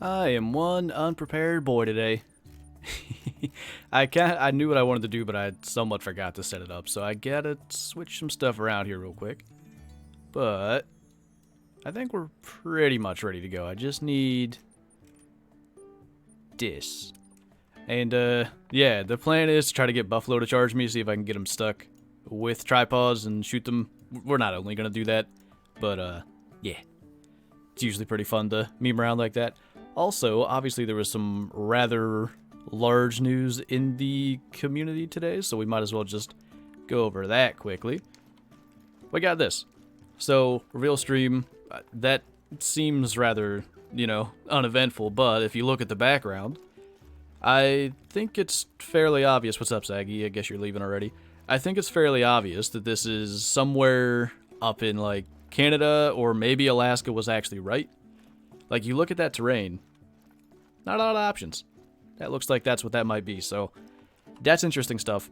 I am one unprepared boy today. I knew what I wanted to do, but I somewhat forgot to set it up, so I gotta switch some stuff around here real quick. But I think we're pretty much ready to go. I just need this. And yeah, the plan is to try to get Buffalo to charge me, see if I can get him stuck with tripods and shoot them. We're not only gonna do that, but yeah. It's usually pretty fun to meme around like that. Also, obviously there was some rather large news in the community today, so we might as well just go over that quickly. We got this. So, reveal stream, that seems rather, uneventful, but if you look at the background, I think it's fairly obvious. What's up, Saggy? I guess you're leaving already. I think it's fairly obvious that this is somewhere up in, like, Canada, or maybe Alaska was actually right. Like, you look at that terrain, not a lot of options. That looks like that's what that might be, so that's interesting stuff.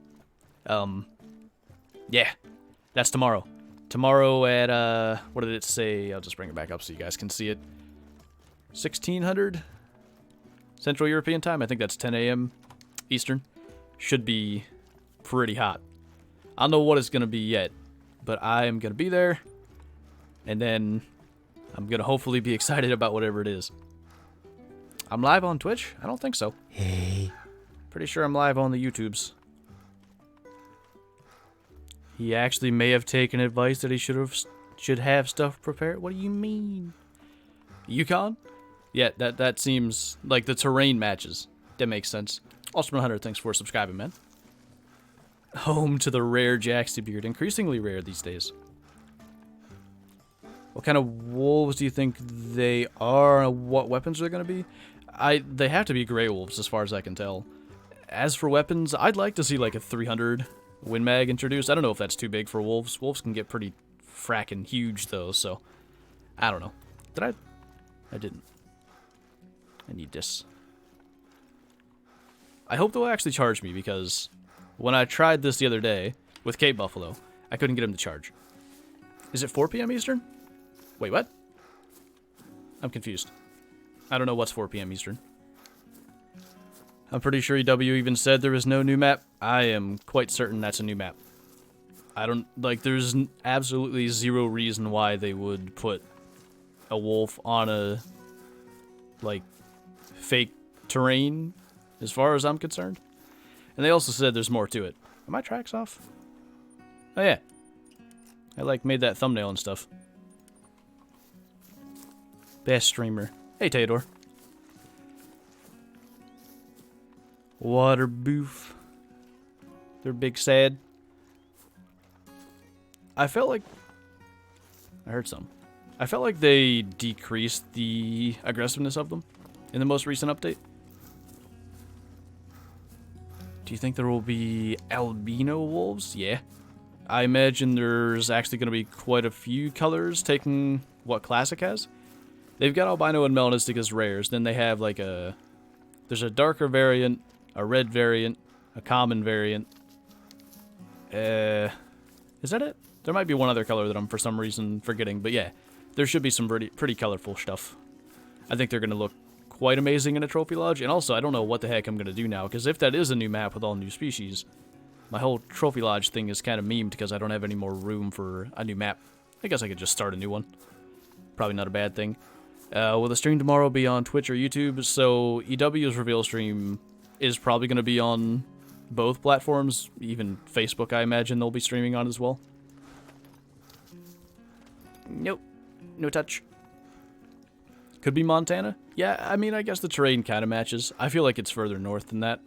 Yeah, that's tomorrow. Tomorrow at, what did it say? I'll just bring it back up so you guys can see it. 1600 Central European time. I think that's 10 a.m. Eastern. Should be pretty hot. I don't know what it's going to be yet, but I am going to be there. And then I'm going to hopefully be excited about whatever it is. I'm live on Twitch? I don't think so. Hey. Pretty sure I'm live on the YouTubes. He actually may have taken advice that he should have stuff prepared. What do you mean? Yukon? Yeah, that seems like the terrain matches. That makes sense. Austin 100, thanks for subscribing, man. Home to the rare Jaxty beard. Increasingly rare these days. What kind of wolves do you think they are? What weapons they're going to be? They have to be gray wolves, as far as I can tell. As for weapons, I'd like to see like a 300 Win Mag introduced. I don't know if that's too big for wolves. Wolves can get pretty frackin' huge, though, so I don't know. Did I? I didn't. I need this. I hope they'll actually charge me, because when I tried this the other day with Cape Buffalo, I couldn't get him to charge. Is it 4 p.m. Eastern? Wait, what? I'm confused. I don't know what's 4 p.m. Eastern. I'm pretty sure EW even said there was no new map. I am quite certain that's a new map. There's absolutely zero reason why they would put a wolf on a, fake terrain, as far as I'm concerned. And they also said there's more to it. Are my tracks off? Oh, yeah. I, made that thumbnail and stuff. Best streamer. Hey, Theodore. Water boof. They're big sad. I felt like... I heard some. I felt like they decreased the aggressiveness of them in the most recent update. Do you think there will be albino wolves? Yeah. I imagine there's actually going to be quite a few colors taking what Classic has. They've got albino and melanistic as rares. Then they have there's a darker variant, a red variant, a common variant. Is that it? There might be one other color that I'm for some reason forgetting, but yeah, there should be some pretty colorful stuff. I think they're going to look quite amazing in a Trophy Lodge, and also I don't know what the heck I'm going to do now, because if that is a new map with all new species, my whole Trophy Lodge thing is kind of memed because I don't have any more room for a new map. I guess I could just start a new one. Probably not a bad thing. Will the stream tomorrow be on Twitch or YouTube? So EW's reveal stream is probably going to be on both platforms. Even Facebook, I imagine they'll be streaming on as well. Nope. No touch. Could be Montana. Yeah, I mean, I guess the terrain kind of matches. I feel like it's further north than that.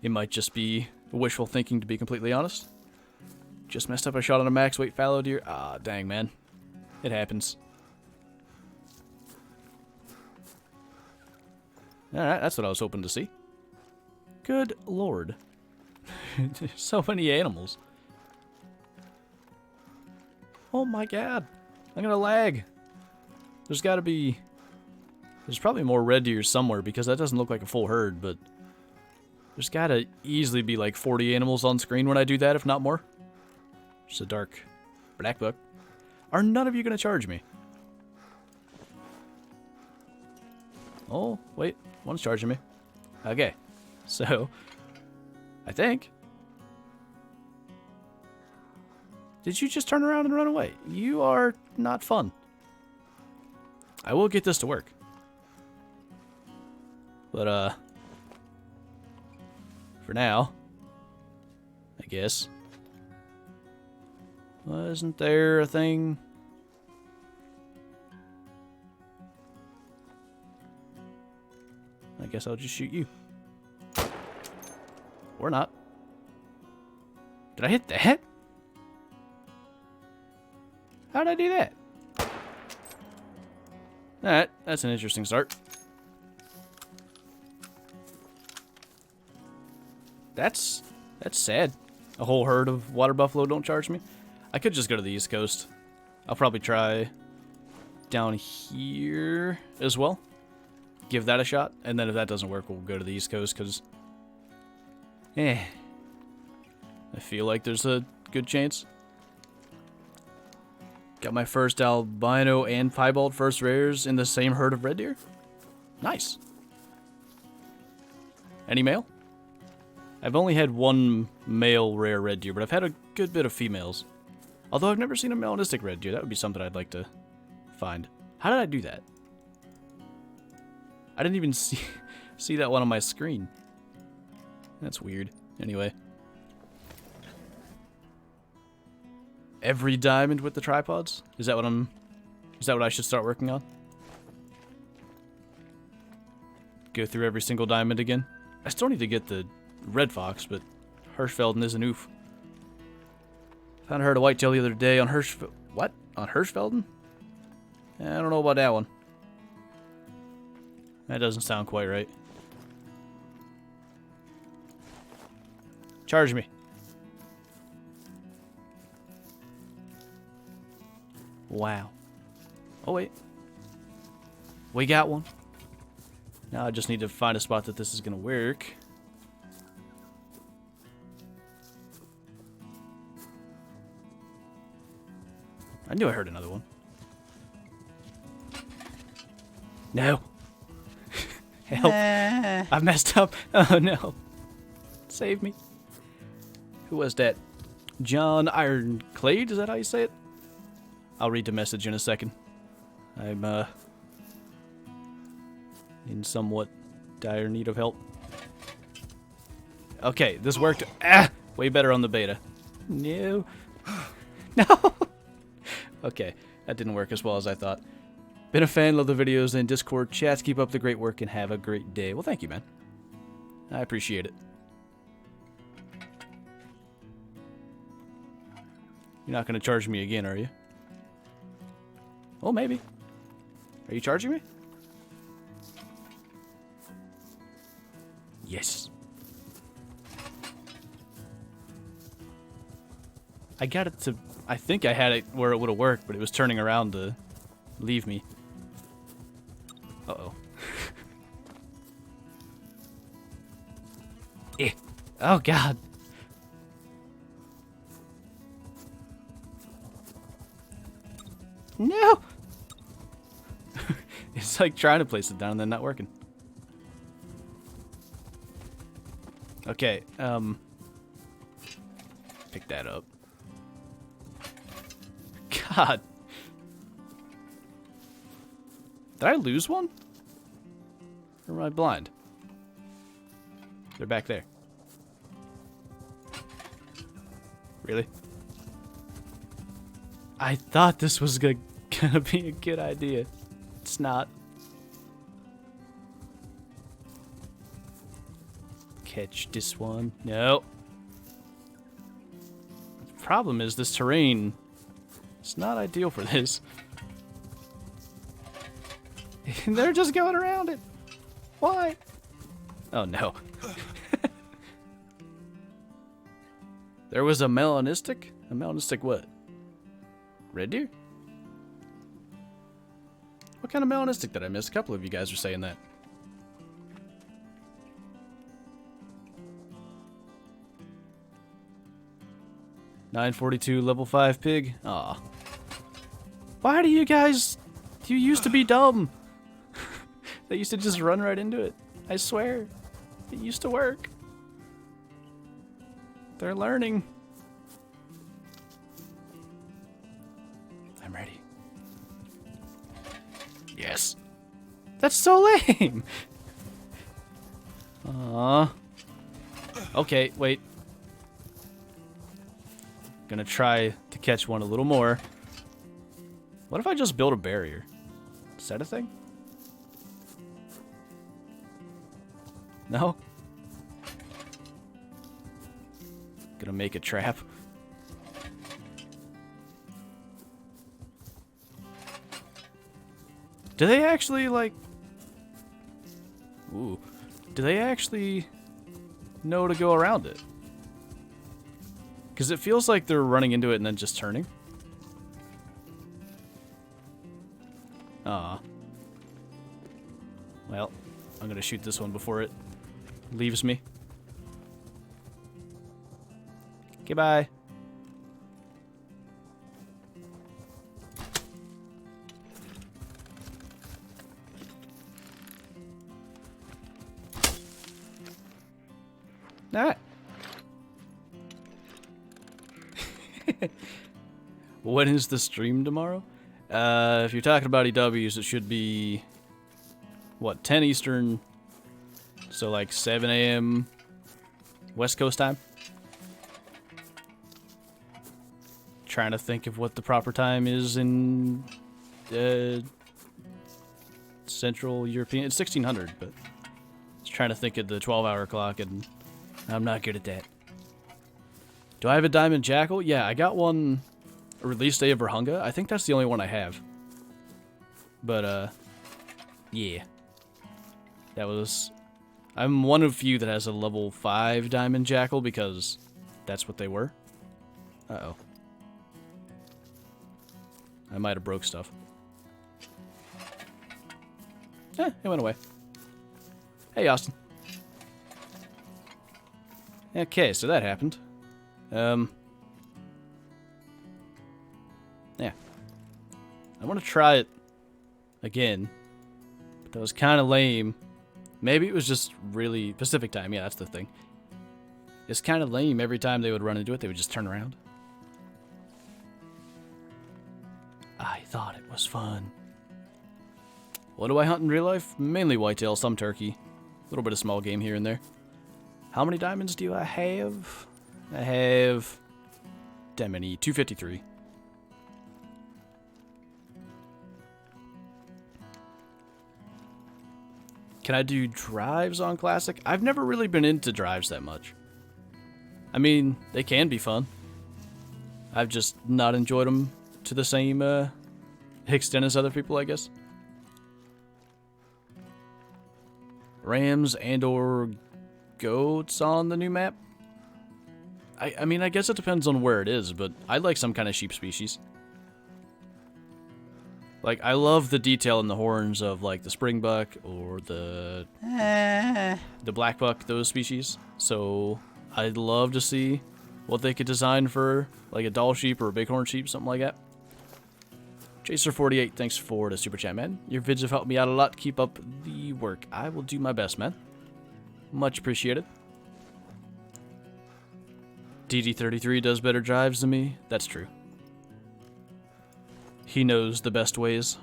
It might just be wishful thinking, to be completely honest. Just messed up a shot on a max weight fallow deer. Ah, dang, man. It happens. Alright, that's what I was hoping to see. Good lord. So many animals. Oh my god. I'm gonna lag. There's gotta be... There's probably more red deer somewhere, because that doesn't look like a full herd, but... There's gotta easily be like 40 animals on screen when I do that, if not more. Just a dark black book. Are none of you gonna charge me? Oh, wait. One's charging me. Okay. So, I think... Did you just turn around and run away? You are not fun. I will get this to work. But, for now, I guess. Wasn't there a thing? I guess I'll just shoot you. Or not. Did I hit that? How did I do that? Alright, that's an interesting start. That's sad. A whole herd of water buffalo don't charge me. I could just go to the East Coast. I'll probably try down here as well. Give that a shot. And then if that doesn't work, we'll go to the East Coast because... I feel like there's a good chance. Got my first albino and piebald first rares in the same herd of red deer. Nice. Any male? I've only had one male rare red deer, but I've had a good bit of females. Although I've never seen a melanistic red deer. That would be something I'd like to find. How did I do that? I didn't even see that one on my screen. That's weird. Anyway. Every diamond with the tripods? Is that what I should start working on? Go through every single diamond again? I still need to get the red fox, but Hirschfelden is an oof. Found a herd of whitetail the other day on What? On Hirschfelden? I don't know about that one. That doesn't sound quite right. Charge me. Wow. Oh, wait. We got one. Now I just need to find a spot that this is going to work. I knew I heard another one. No. Help. I messed up. Oh, no. Save me. Who was that? John Ironclade? Is that how you say it? I'll read the message in a second. I'm, in somewhat dire need of help. Okay, this worked. Way better on the beta. No. No! Okay, that didn't work as well as I thought. Been a fan, love the videos and Discord chats. Keep up the great work and have a great day. Well, thank you, man. I appreciate it. You're not going to charge me again, are you? Oh, maybe. Are you charging me? Yes. I got it to... I think I had it where it would have worked, but it was turning around to leave me. Uh-oh. Oh, God. No! It's like trying to place it down and then not working. Okay, pick that up. God. Did I lose one? Or am I blind? They're back there. Really? I thought this was gonna be a good idea. It's not. Catch this one. No. The problem is this terrain. It's not ideal for this. They're just going around it. Why? Oh no. There was a melanistic? A melanistic what? Red deer? What kind of melanistic did I miss? A couple of you guys are saying that. $942 level 5 pig. Aw. Why do you guys... You used to be dumb. They used to just run right into it. I swear. It used to work. They're learning. I'm ready. Yes. That's so lame. Okay, wait. Gonna try to catch one a little more. What if I just build a barrier? Is that a thing? No? Gonna make a trap. Do they actually, like... Ooh. Do they actually know to go around it? Because it feels like they're running into it and then just turning. Aw. Well, I'm gonna shoot this one before it leaves me. Goodbye. Alright. When is the stream tomorrow? If you're talking about EWs, it should be, what, 10 Eastern, so like 7 a.m. West Coast time? Trying to think of what the proper time is in Central European. It's 1600, but just trying to think of the 12-hour clock, and I'm not good at that. Do I have a Diamond Jackal? Yeah, I got one a release day of Verhunga. I think that's the only one I have. But, yeah. That was... I'm one of few that has a level 5 Diamond Jackal because that's what they were. Uh-oh. I might have broke stuff. Eh, it went away. Hey, Austin. Okay, so that happened. Yeah. I want to try it again. But that was kind of lame. Maybe it was just really... Pacific time, yeah, that's the thing. It's kind of lame. Every time they would run into it, they would just turn around. I thought it was fun. What do I hunt in real life? Mainly whitetail, some turkey. A little bit of small game here and there. How many diamonds do I have? I have... Damn many. 253. Can I do drives on Classic? I've never really been into drives that much. I mean, they can be fun. I've just not enjoyed them to the same extent as other people, I guess. Rams and or goats on the new map? I mean, I guess it depends on where it is, but I like some kind of sheep species. Like, I love the detail in the horns of, like, the springbuck or the blackbuck, those species. So, I'd love to see what they could design for, like, a doll sheep or a bighorn sheep, something like that. Chaser48, thanks for the super chat, man. Your vids have helped me out a lot. Keep up the work. I will do my best, man. Much appreciated. DD33 does better drives than me. That's true. He knows the best ways.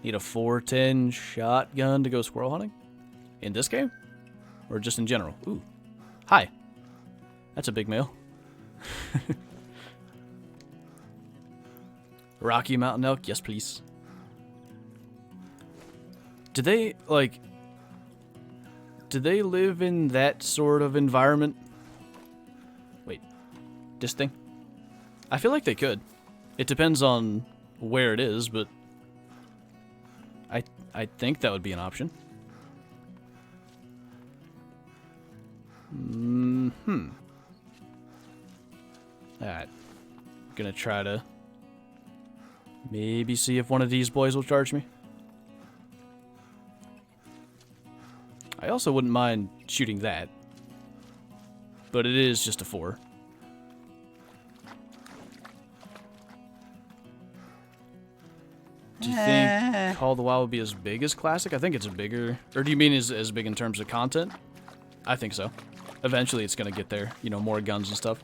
Need a 410 shotgun to go squirrel hunting? In this game? Or just in general? Ooh. Hi. That's a big male. Rocky Mountain elk? Yes, please. Do they, like... Do they live in that sort of environment? Wait. This thing? I feel like they could. It depends on where it is, but... I think that would be an option. Alright. Gonna try to... maybe see if one of these boys will charge me. I also wouldn't mind shooting that. But it is just a 4. Do you think Call of the Wild would be as big as Classic? I think it's bigger. Or do you mean as big in terms of content? I think so. Eventually it's going to get there. You know, more guns and stuff.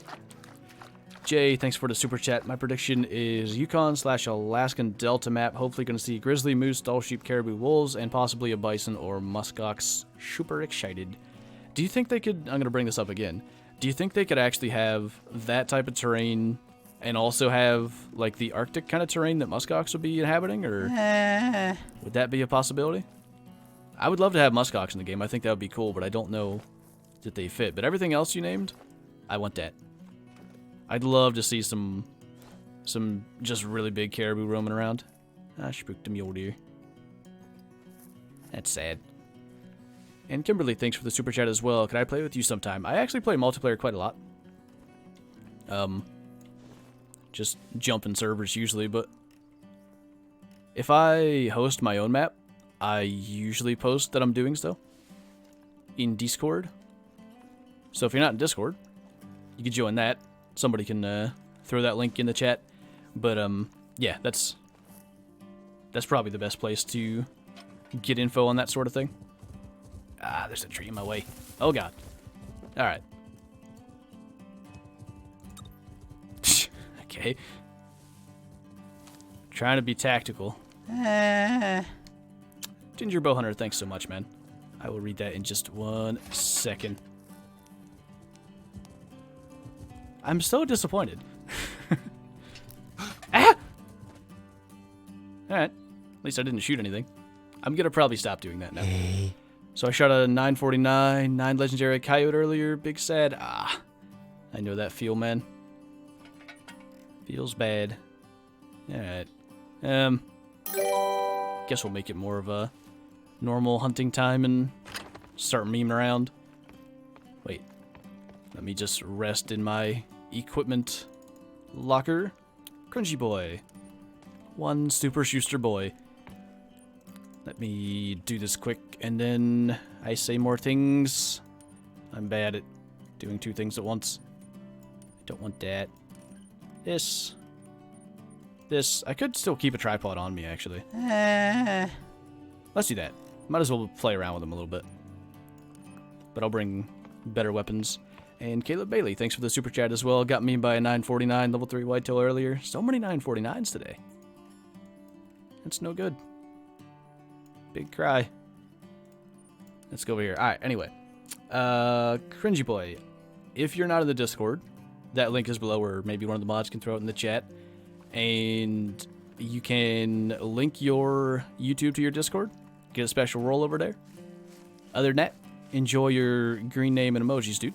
Jay, thanks for the super chat. My prediction is Yukon/Alaskan Delta map. Hopefully going to see grizzly, moose, doll sheep, caribou, wolves, and possibly a bison or muskox. Super excited. Do you think they could... I'm going to bring this up again. Do you think they could actually have that type of terrain... and also have, like, the Arctic kind of terrain that muskox would be inhabiting, or would that be a possibility? I would love to have muskox in the game. I think that would be cool, but I don't know that they fit. But everything else you named, I want that. I'd love to see some just really big caribou roaming around. I spooked a mule deer. That's sad. And Kimberly, thanks for the super chat as well. Can I play with you sometime? I actually play multiplayer quite a lot. Just jump in servers usually, but if I host my own map, I usually post that I'm doing so in Discord. So if you're not in Discord, you can join that. Somebody can throw that link in the chat. But yeah, that's probably the best place to get info on that sort of thing. Ah, there's a tree in my way. Oh god. All right. Okay. Trying to be tactical. Ginger Bow Hunter, thanks so much, man. I will read that in just 1 second. I'm so disappointed. Ah! Alright. At least I didn't shoot anything. I'm gonna probably stop doing that now. So I shot a 949, 9 legendary coyote earlier. Big sad. Ah. I know that feel, man. Feels bad. Alright. Guess we'll make it more of a normal hunting time and start memeing around. Wait. Let me just rest in my equipment locker. Crunchy boy. One super Schuster boy. Let me do this quick and then I say more things. I'm bad at doing 2 things at once. I don't want that. This. I could still keep a tripod on me, actually. Let's do that. Might as well play around with them a little bit. But I'll bring better weapons. And Caleb Bailey, thanks for the super chat as well. Got me by a 949 level 3 whitetail earlier. So many 949s today. That's no good. Big cry. Let's go over here. Alright, anyway. Cringy boy. If you're not in the Discord, that link is below, or maybe one of the mods can throw it in the chat. And you can link your YouTube to your Discord. Get a special roll over there. Other than that, enjoy your green name and emojis, dude.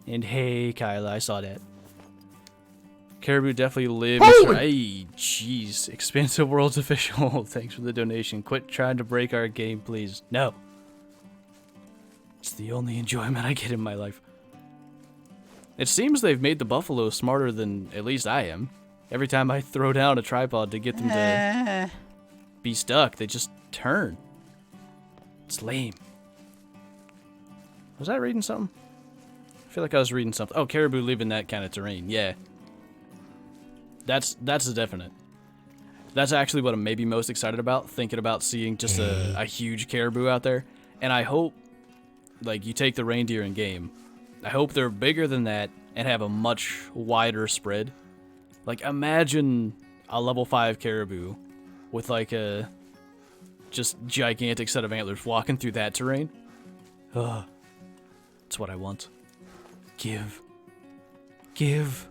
And hey, Kyla, I saw that. Caribou definitely live. Hey, jeez. Expansive Worlds official. Thanks for the donation. Quit trying to break our game, please. No. It's the only enjoyment I get in my life. It seems they've made the buffalo smarter than at least I am. Every time I throw down a tripod to get them to be stuck, they just turn. It's lame. Was I reading something? I feel like I was reading something. Oh, caribou live in that kind of terrain. Yeah. That's a definite. That's actually what I'm maybe most excited about, thinking about seeing just a huge caribou out there. And I hope, like, you take the reindeer in game, I hope they're bigger than that and have a much wider spread. Like, imagine a level 5 caribou with, like, a just gigantic set of antlers walking through that terrain. Ugh. That's what I want. Give. Give.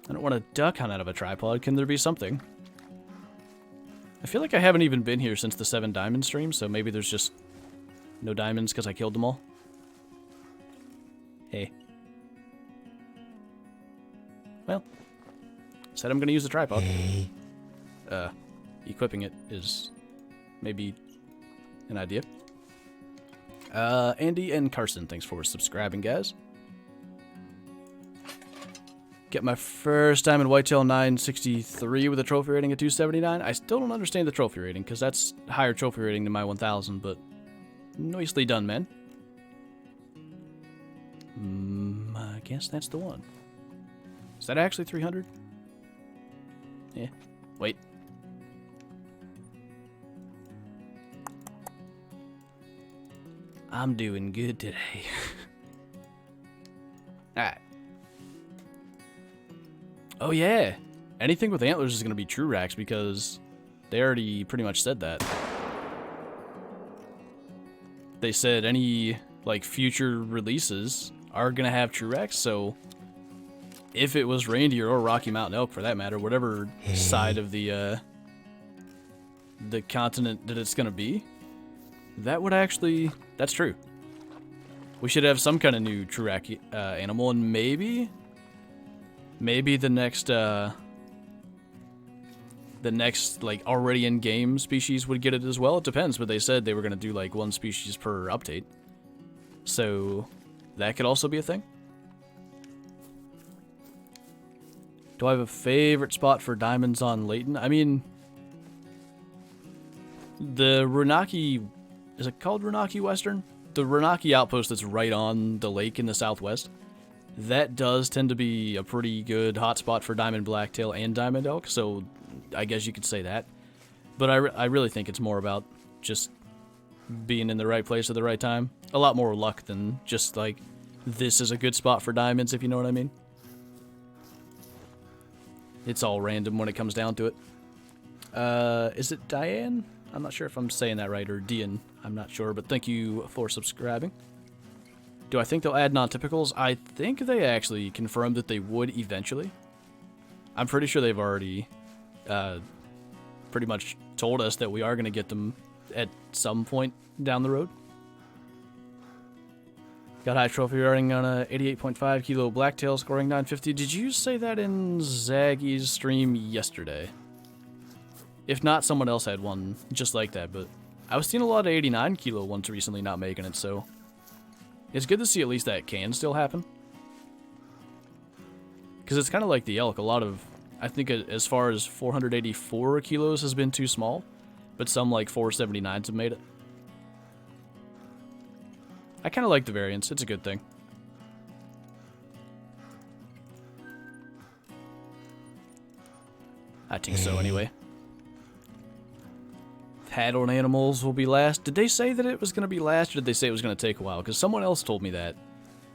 I don't want a duck hunt out of a tripod. Can there be something? I feel like I haven't even been here since the 7 diamond stream, so maybe there's just no diamonds because I killed them all. Hey. Well, said I'm going to use the tripod. Equipping it is maybe an idea. Andy and Carson, thanks for subscribing, guys. Get my first diamond whitetail 963 with a trophy rating of 279. I still don't understand the trophy rating because that's higher trophy rating than my 1000, but nicely done, man. I guess that's the one. Is that actually 300? Yeah. Wait. I'm doing good today. Alright. Oh yeah. Anything with antlers is going to be TOUGHXz because they already pretty much said that. They said any like future releases are going to have TOUGHXz, so if it was reindeer or Rocky Mountain elk for that matter, whatever side of the continent that it's going to be, that would actually, that's true. We should have some kind of new TOUGHXz animal, and maybe the next like already in game species would get it as well. It depends, but they said they were gonna do like one species per update, so that could also be a thing. Do I have a favorite spot for diamonds on Layton? I mean, the Renaki, is it called Renaki Western? The Renaki outpost that's right on the lake in the southwest. That does tend to be a pretty good hotspot for diamond blacktail and diamond elk, so I guess you could say that. But I really think it's more about just being in the right place at the right time. A lot more luck than just like, this is a good spot for diamonds, if you know what I mean. It's all random when it comes down to it. Is it Diane? I'm not sure if I'm saying that right, or Dian. I'm not sure, but thank you for subscribing. Do I think they'll add non-typicals? I think they actually confirmed that they would eventually. I'm pretty sure they've already pretty much told us that we are going to get them at some point down the road. Got high trophy rating on a 88.5 kilo blacktail, scoring 950. Did you say that in Zaggy's stream yesterday? If not, someone else had one just like that, but I was seeing a lot of 89 kilo ones recently not making it, so it's good to see at least that can still happen. Because it's kind of like the elk. A lot of, I think as far as 484 kilos has been too small, but some like 479s have made it. I kind of like the variance. It's a good thing. I think so anyway. Paddled animals will be last. Did they say that it was going to be last, or did they say it was going to take a while? Because someone else told me that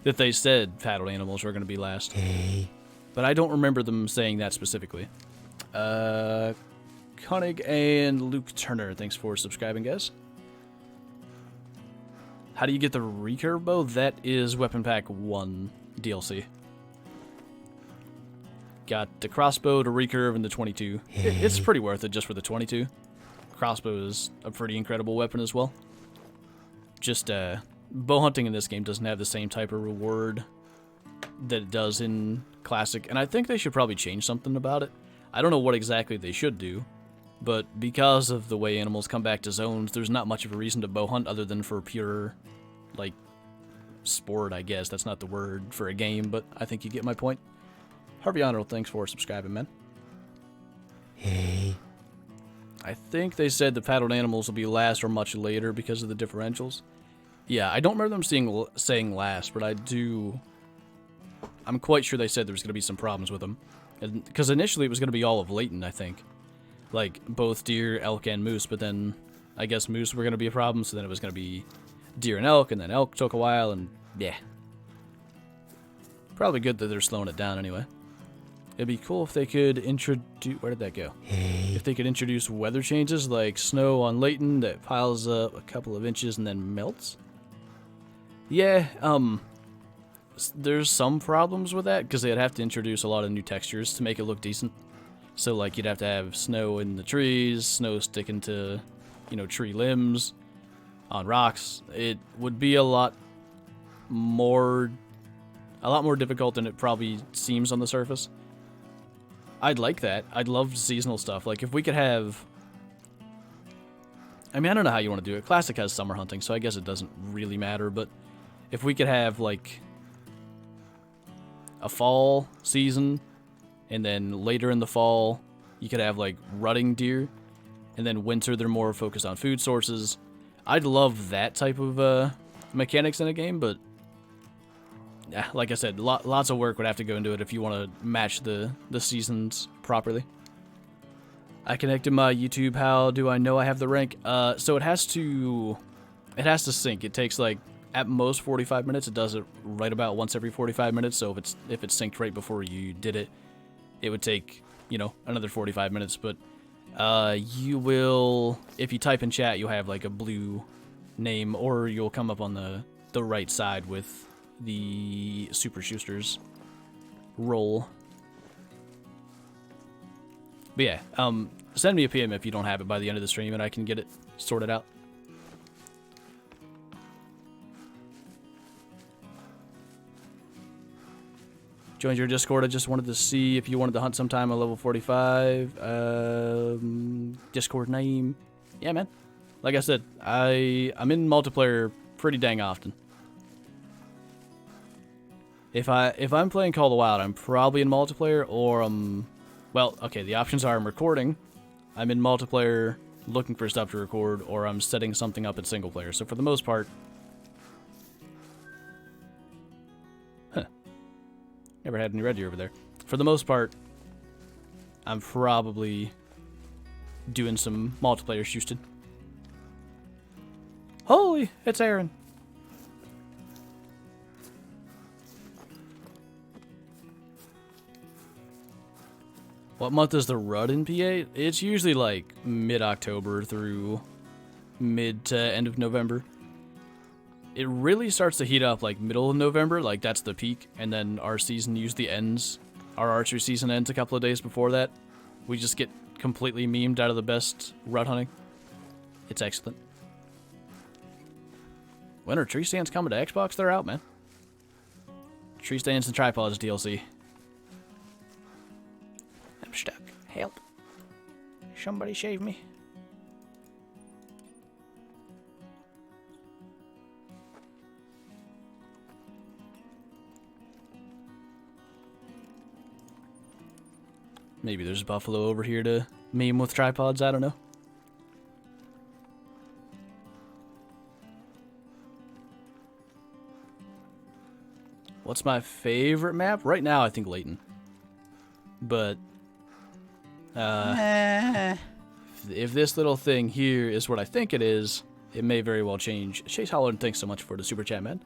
they said paddled animals were going to be last. But I don't remember them saying that specifically. Koenig and Luke Turner, thanks for subscribing, guys. How do you get the recurve bow? That is Weapon Pack 1 DLC. Got the crossbow, the recurve, and the 22. It's pretty worth it just for the 22. Crossbow is a pretty incredible weapon as well. Just, bow hunting in this game doesn't have the same type of reward that it does in Classic, and I think they should probably change something about it. I don't know what exactly they should do, but because of the way animals come back to zones, there's not much of a reason to bow hunt other than for pure, like, sport, I guess. That's not the word for a game, but I think you get my point. Harvey Honorable, thanks for subscribing, man. I think they said the paddled animals will be last or much later because of the differentials. Yeah, I don't remember them saying last, but I'm quite sure they said there was going to be some problems with them. Because initially it was going to be all of Layton, I think. Like, both deer, elk, and moose, but then I guess moose were going to be a problem, so then it was going to be deer and elk, and then elk took a while, and yeah. Probably good that they're slowing it down anyway. It'd be cool if they could introduce... Where did that go? If they could introduce weather changes, like snow on Layton that piles up a couple of inches and then melts. Yeah, there's some problems with that, because they'd have to introduce a lot of new textures to make it look decent. So, like, you'd have to have snow in the trees, snow sticking to, you know, tree limbs, on rocks. It would be a lot more difficult than it probably seems on the surface. I'd like that. I'd love seasonal stuff. Like, if we could have... I mean, I don't know how you want to do it. Classic has summer hunting, so I guess it doesn't really matter, but if we could have, like, a fall season, and then later in the fall, you could have, like, rutting deer, and then winter, they're more focused on food sources. I'd love that type of mechanics in a game, but yeah, like I said, lots of work would have to go into it if you want to match the seasons properly. I connected my YouTube. How do I know I have the rank? So it has to sync. It takes like at most 45 minutes. It does it right about once every 45 minutes. So if it's synced right before you did it, it would take, you know, another 45 minutes. But you will, if you type in chat, you'll have like a blue name, or you'll come up on the right side with the Super Shoosters role. But yeah, send me a PM if you don't have it by the end of the stream, and I can get it sorted out. Joined your Discord. I just wanted to see if you wanted to hunt sometime at level 45. Discord name. Yeah, man. Like I said, I'm in multiplayer pretty dang often. If I'm playing Call of the Wild, I'm probably in multiplayer, or well, okay, the options are I'm recording, I'm in multiplayer looking for stuff to record, or I'm setting something up in single player. So for the most part, never had any red deer over there. For the most part, I'm probably doing some multiplayer shooting. Holy, it's Aaron. What month is the rut in PA? It's usually like mid-October through mid to end of November. It really starts to heat up like middle of November, like that's the peak, and then our season usually ends. Our archery season ends a couple of days before that. We just get completely memed out of the best rut hunting. It's excellent. When are tree stands coming to Xbox? They're out, man. Tree stands and tripods DLC. I'm stuck. Help. Somebody save me. Maybe there's a buffalo over here to meme with tripods, I don't know. What's my favorite map? Right now, I think Layton. But if this little thing here is what I think it is, it may very well change. Chase Holland, thanks so much for the super chat, man.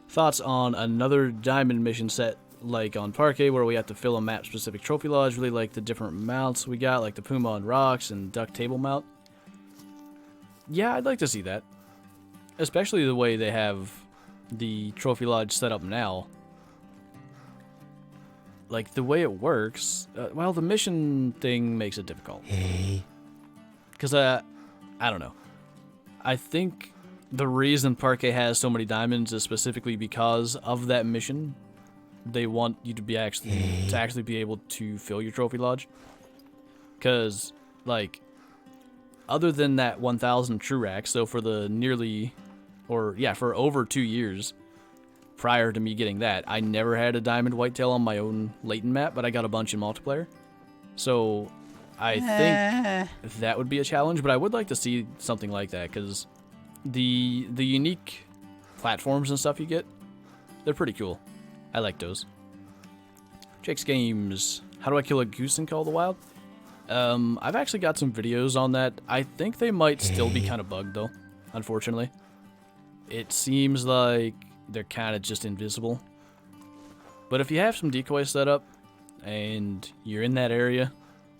Thoughts on another diamond mission set like on Parquet, where we have to fill a map-specific trophy lodge? Really like the different mounts we got, like the Puma on rocks and Duck Table mount. Yeah, I'd like to see that. Especially the way they have the trophy lodge set up now. Like, the way it works, well, the mission thing makes it difficult. Hey. Because, I don't know. I think the reason Parquet has so many diamonds is specifically because of that mission. They want you to be actually be able to fill your trophy lodge. Because, like, other than that 1,000 true racks, so for the for over 2 years prior to me getting that, I never had a diamond whitetail on my own Layton map, but I got a bunch in multiplayer. So I think that would be a challenge, but I would like to see something like that, because the unique platforms and stuff you get, they're pretty cool. I like those. Jake's Games. How do I kill a goose in Call of the Wild? I've actually got some videos on that. I think they might still be kind of bugged, though, unfortunately. It seems like they're kind of just invisible. But if you have some decoys set up and you're in that area,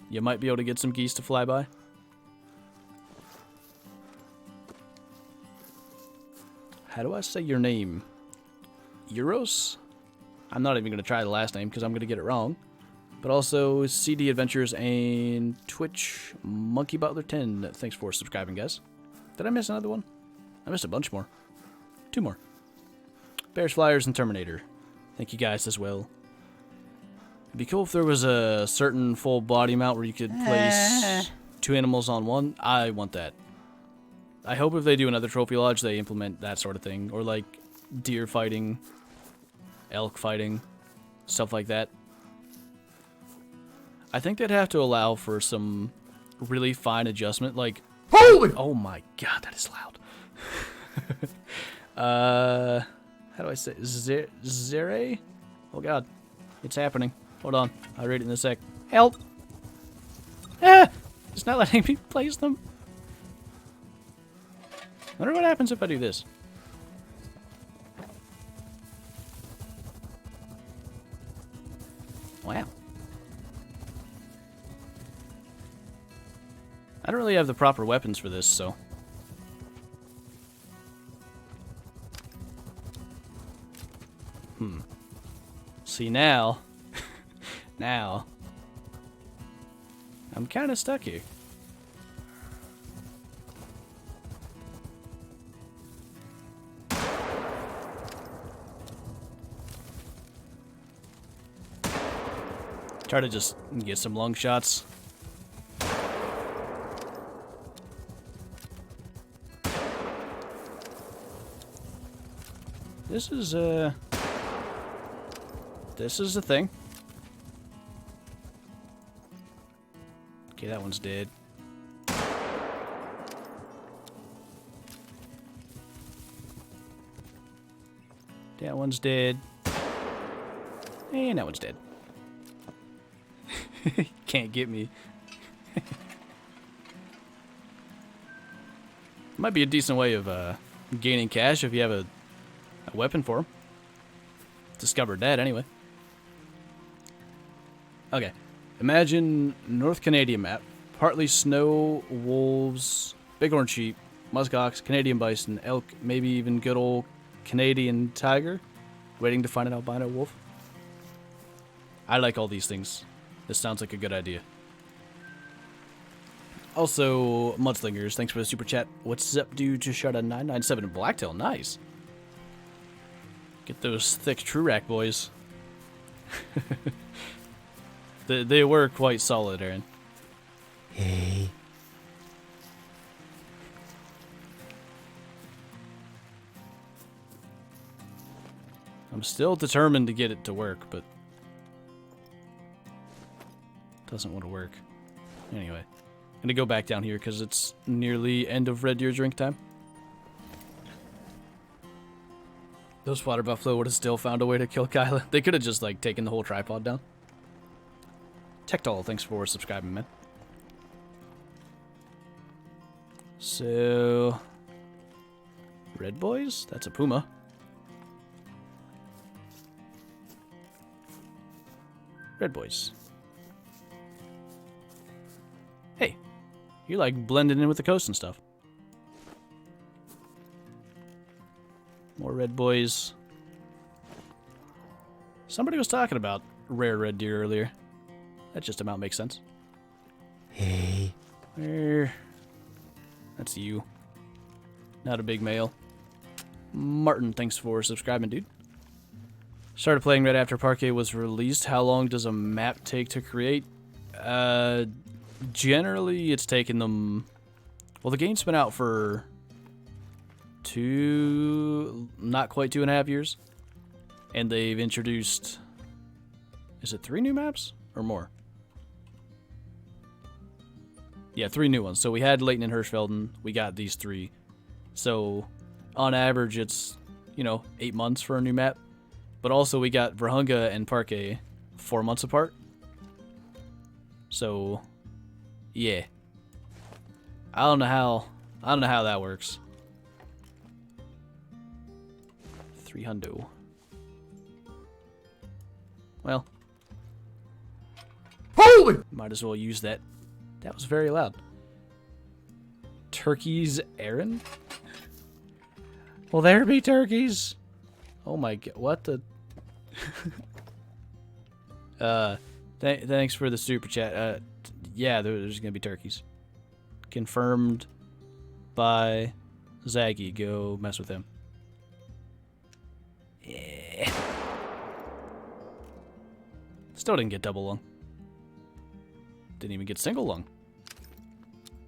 you might be able to get some geese to fly by. How do I say your name? Euros? I'm not even going to try the last name because I'm going to get it wrong. But also CD Adventures and Twitch Monkey Butler 10. Thanks for subscribing, guys. Did I miss another one? I missed a bunch more. 2 more. Bears, Flyers, and Terminator. Thank you guys as well. It'd be cool if there was a certain full body mount where you could place 2 animals on one. I want that. I hope if they do another trophy lodge, they implement that sort of thing. Or like deer fighting, elk fighting, stuff like that. I think they'd have to allow for some really fine adjustment, like... Holy! Oh my god, that is loud. How do I say... Zere? Oh god, it's happening. Hold on, I'll read it in a sec. Help! Ah! It's not letting me place them. I wonder what happens if I do this. Wow. I don't really have the proper weapons for this, so... See, now... now... I'm kind of stuck here. Try to just get some lung shots. This is a thing. Okay, that one's dead. That one's dead. And that one's dead. Can't get me. Might be a decent way of gaining cash if you have a weapon for him. Discovered that anyway. Okay. Imagine North Canadian map. Partly snow, wolves, bighorn sheep, muskox, Canadian bison, elk, maybe even good old Canadian tiger. Waiting to find an albino wolf. I like all these things. This sounds like a good idea. Also, Mudslingers, thanks for the super chat. What's up, dude? Just shot a 997 blacktail. Nice. Get those thick true rack boys. They were quite solid, Aaron. Hey. I'm still determined to get it to work, but doesn't want to work. Anyway, I'm gonna go back down here because it's nearly end of Red Deer drink time. Those water buffalo would have still found a way to kill Kyla. They could have just like taken the whole tripod down. Tectol, thanks for subscribing, man. So, Red Boys? That's a puma. Red Boys. Hey, you're like blending in with the coast and stuff. More Red Boys. Somebody was talking about rare red deer earlier. That just about makes sense. Hey. Where? That's you. Not a big male. Martin, thanks for subscribing, dude. Started playing right after Parquet was released. How long does a map take to create? Generally, it's taken them... Well, the game's been out for not quite 2.5 years. And they've introduced... Is it 3 new maps? Or more? Yeah, 3 new ones. So we had Leighton and Hirschfelden. We got these 3. So, on average, it's, 8 months for a new map. But also, we got Virunga and Parquet 4 months apart. So, yeah. I don't know how that works. 3 hundo. Well. Holy! Might as well use that. That was very loud. Turkeys, Aaron? Will there be turkeys? Oh my god, what the... thanks for the super chat. Yeah, there's gonna be turkeys. Confirmed by Zaggy. Go mess with him. Yeah. Still didn't get double lung. Didn't even get single lung.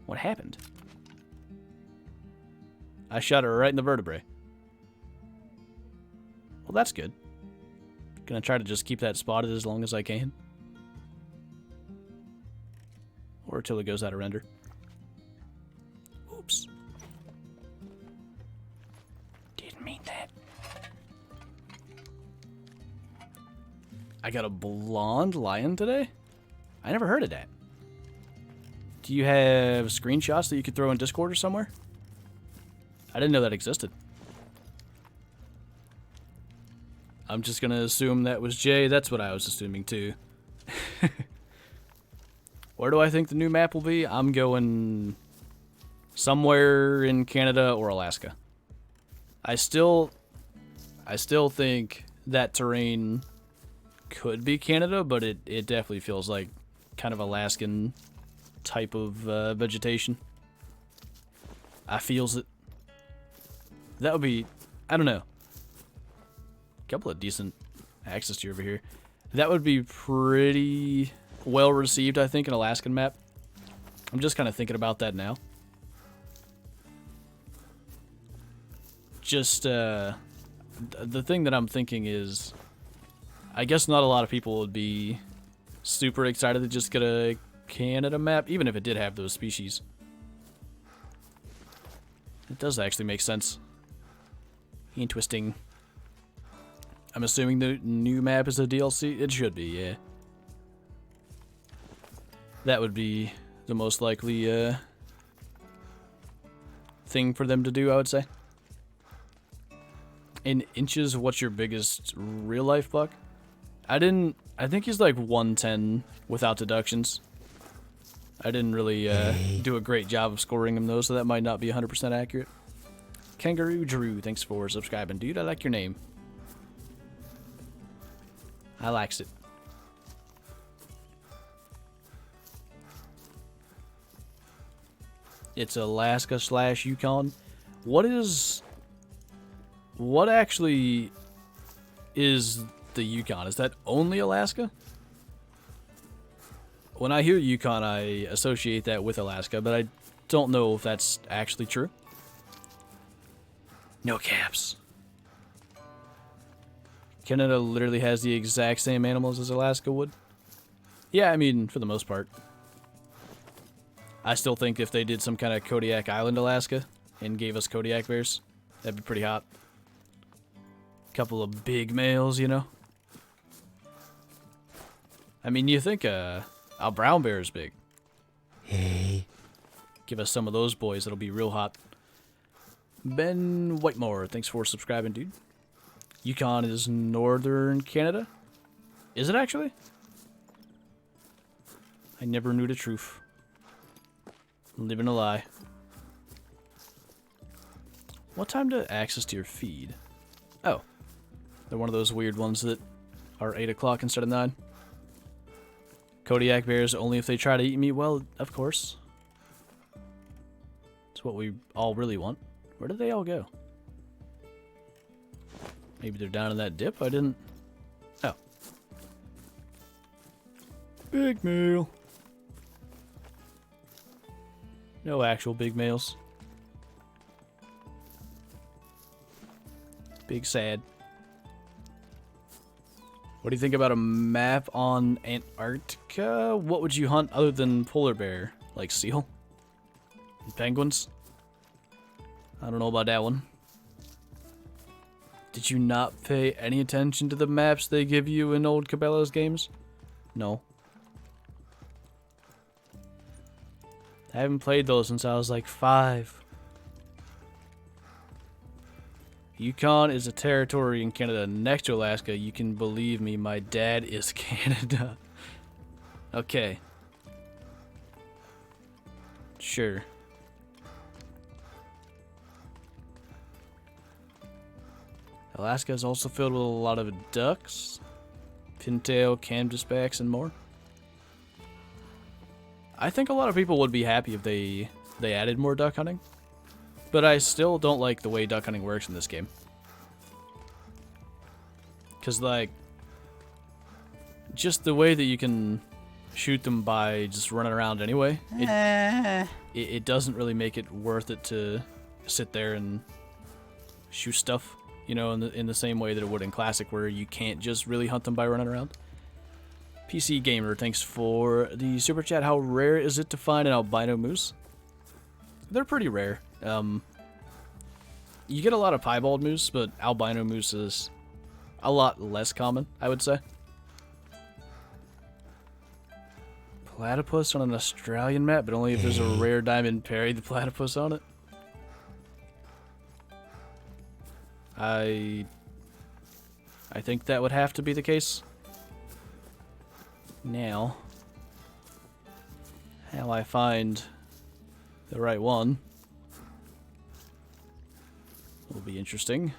What happened? I shot her right in the vertebrae. Well, that's good. Gonna try to just keep that spotted as long as I can. Or until it goes out of render. Oops. Didn't mean that. I got a blonde lion today? I never heard of that. Do you have screenshots that you could throw in Discord or somewhere? I didn't know that existed. I'm just gonna assume that was Jay. That's what I was assuming too. Where do I think the new map will be? I'm going somewhere in Canada or Alaska. I still think that terrain could be Canada, but it definitely feels like kind of Alaskan type of vegetation. I feels it. That would be, I don't know. A couple of decent access to over here. That would be pretty well received, I think, an Alaskan map. I'm just kind of thinking about that now. Just, the thing that I'm thinking is, I guess not a lot of people would be super excited to just get a Canada map, even if it did have those species. It does actually make sense. Interesting. I'm assuming the new map is a DLC? It should be, yeah. That would be the most likely thing for them to do, I would say. In inches, what's your biggest real life buck? I think he's like 110 without deductions. I didn't really do a great job of scoring him though, so that might not be 100% accurate. Kangaroo Drew, thanks for subscribing. Dude, I like your name. I likes it. It's Alaska / Yukon. What actually is the Yukon? Is that only Alaska? When I hear Yukon, I associate that with Alaska, but I don't know if that's actually true. No caps. Canada literally has the exact same animals as Alaska would. Yeah, I mean, for the most part. I still think if they did some kind of Kodiak Island, Alaska, and gave us Kodiak bears, that'd be pretty hot. Couple of big males, you know? I mean, you think a brown bear is big. Hey. Give us some of those boys, it'll be real hot. Ben Whitemore, thanks for subscribing, dude. Yukon is northern Canada? Is it actually? I never knew the truth. Living a lie. What time to access to your feed? Oh. They're one of those weird ones that are 8 o'clock instead of 9. Kodiak bears only if they try to eat me? Well, of course. It's what we all really want. Where did they all go? Maybe they're down in that dip? I didn't... Oh. Big male. No actual big males. Big sad. What do you think about a map on Antarctica? What would you hunt other than polar bear? Like seal? And penguins? I don't know about that one. Did you not pay any attention to the maps they give you in old Cabela's games? No. I haven't played those since I was like 5. Yukon is a territory in Canada next to Alaska. You can believe me, my dad is Canada. Okay. Sure. Alaska is also filled with a lot of ducks, pintail, canvasbacks, and more. I think a lot of people would be happy if they added more duck hunting. But I still don't like the way duck hunting works in this game. Because, like, just the way that you can shoot them by just running around anyway, it doesn't really make it worth it to sit there and shoot stuff, you know, in the same way that it would in Classic, where you can't just really hunt them by running around. PC Gamer, thanks for the super chat. How rare is it to find an albino moose? They're pretty rare. You get a lot of piebald moose, but albino moose is a lot less common, I would say. Platypus on an Australian map, but only if there's a rare diamond parried platypus on it. I think that would have to be the case. Now, how I find the right one will be interesting.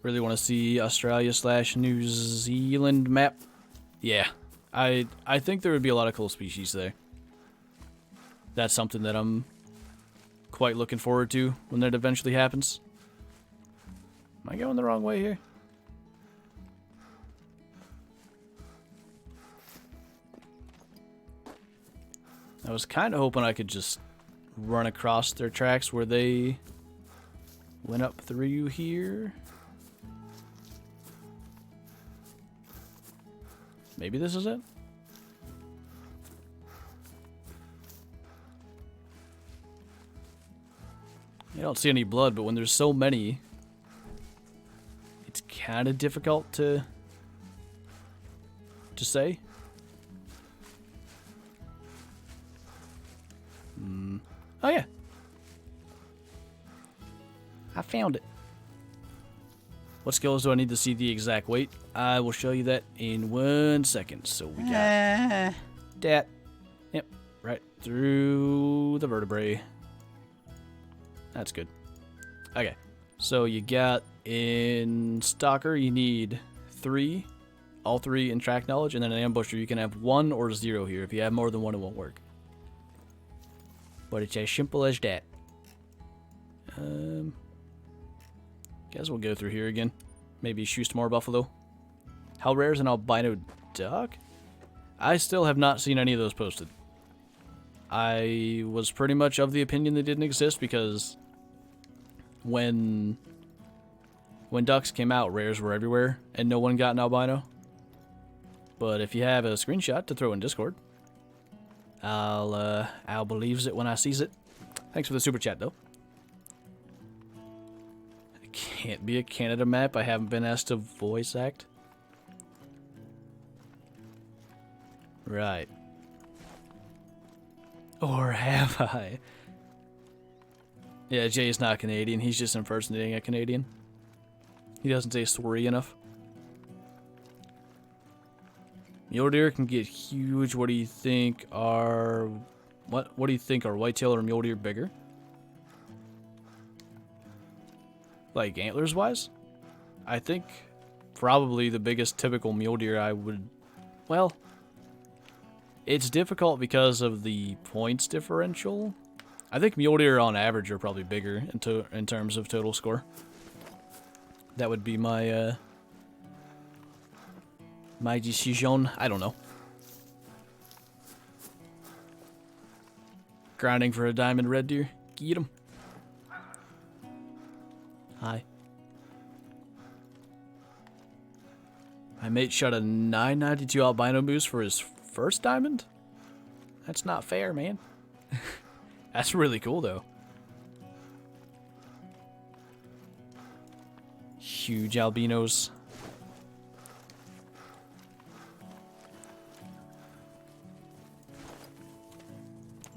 Really want to see Australia/New Zealand map. Yeah, I think there would be a lot of cool species there. That's something that I'm quite looking forward to when that eventually happens. Am I going the wrong way here? I was kind of hoping I could just run across their tracks where they went up through here. Maybe this is it? I don't see any blood, but when there's so many, it's kind of difficult to say. Oh yeah. I found it. What skills do I need to see the exact weight? I will show you that in 1 second. So we got that. Yep, right through the vertebrae. That's good. Okay, so you got in Stalker, you need 3, all 3 in track knowledge, and then an ambusher, you can have 1 or 0 here. If you have more than 1, it won't work. But it's as simple as that. Guess we'll go through here again. Maybe shoot some more buffalo. How rare is an albino duck? I still have not seen any of those posted. I was pretty much of the opinion they didn't exist because when ducks came out, rares were everywhere and no one got an albino. But if you have a screenshot to throw in Discord, I'll believes it when I sees it. Thanks for the super chat though. It can't be a Canada map. I haven't been asked to voice act. Right. Or have I? Yeah, Jay's not Canadian. He's just impersonating a Canadian. He doesn't say sorry enough. Mule deer can get huge. What do you think are... What do you think, are whitetail or mule deer bigger? Like antlers wise? I think probably the biggest typical mule deer I would... Well, it's difficult because of the points differential. I think mule deer on average are probably bigger in terms of total score. That would be my my decision. I don't know. Grinding for a diamond red deer. Get him. Hi. My mate shot a 992 albino moose for his first diamond? That's not fair, man. That's really cool, though. Huge albinos.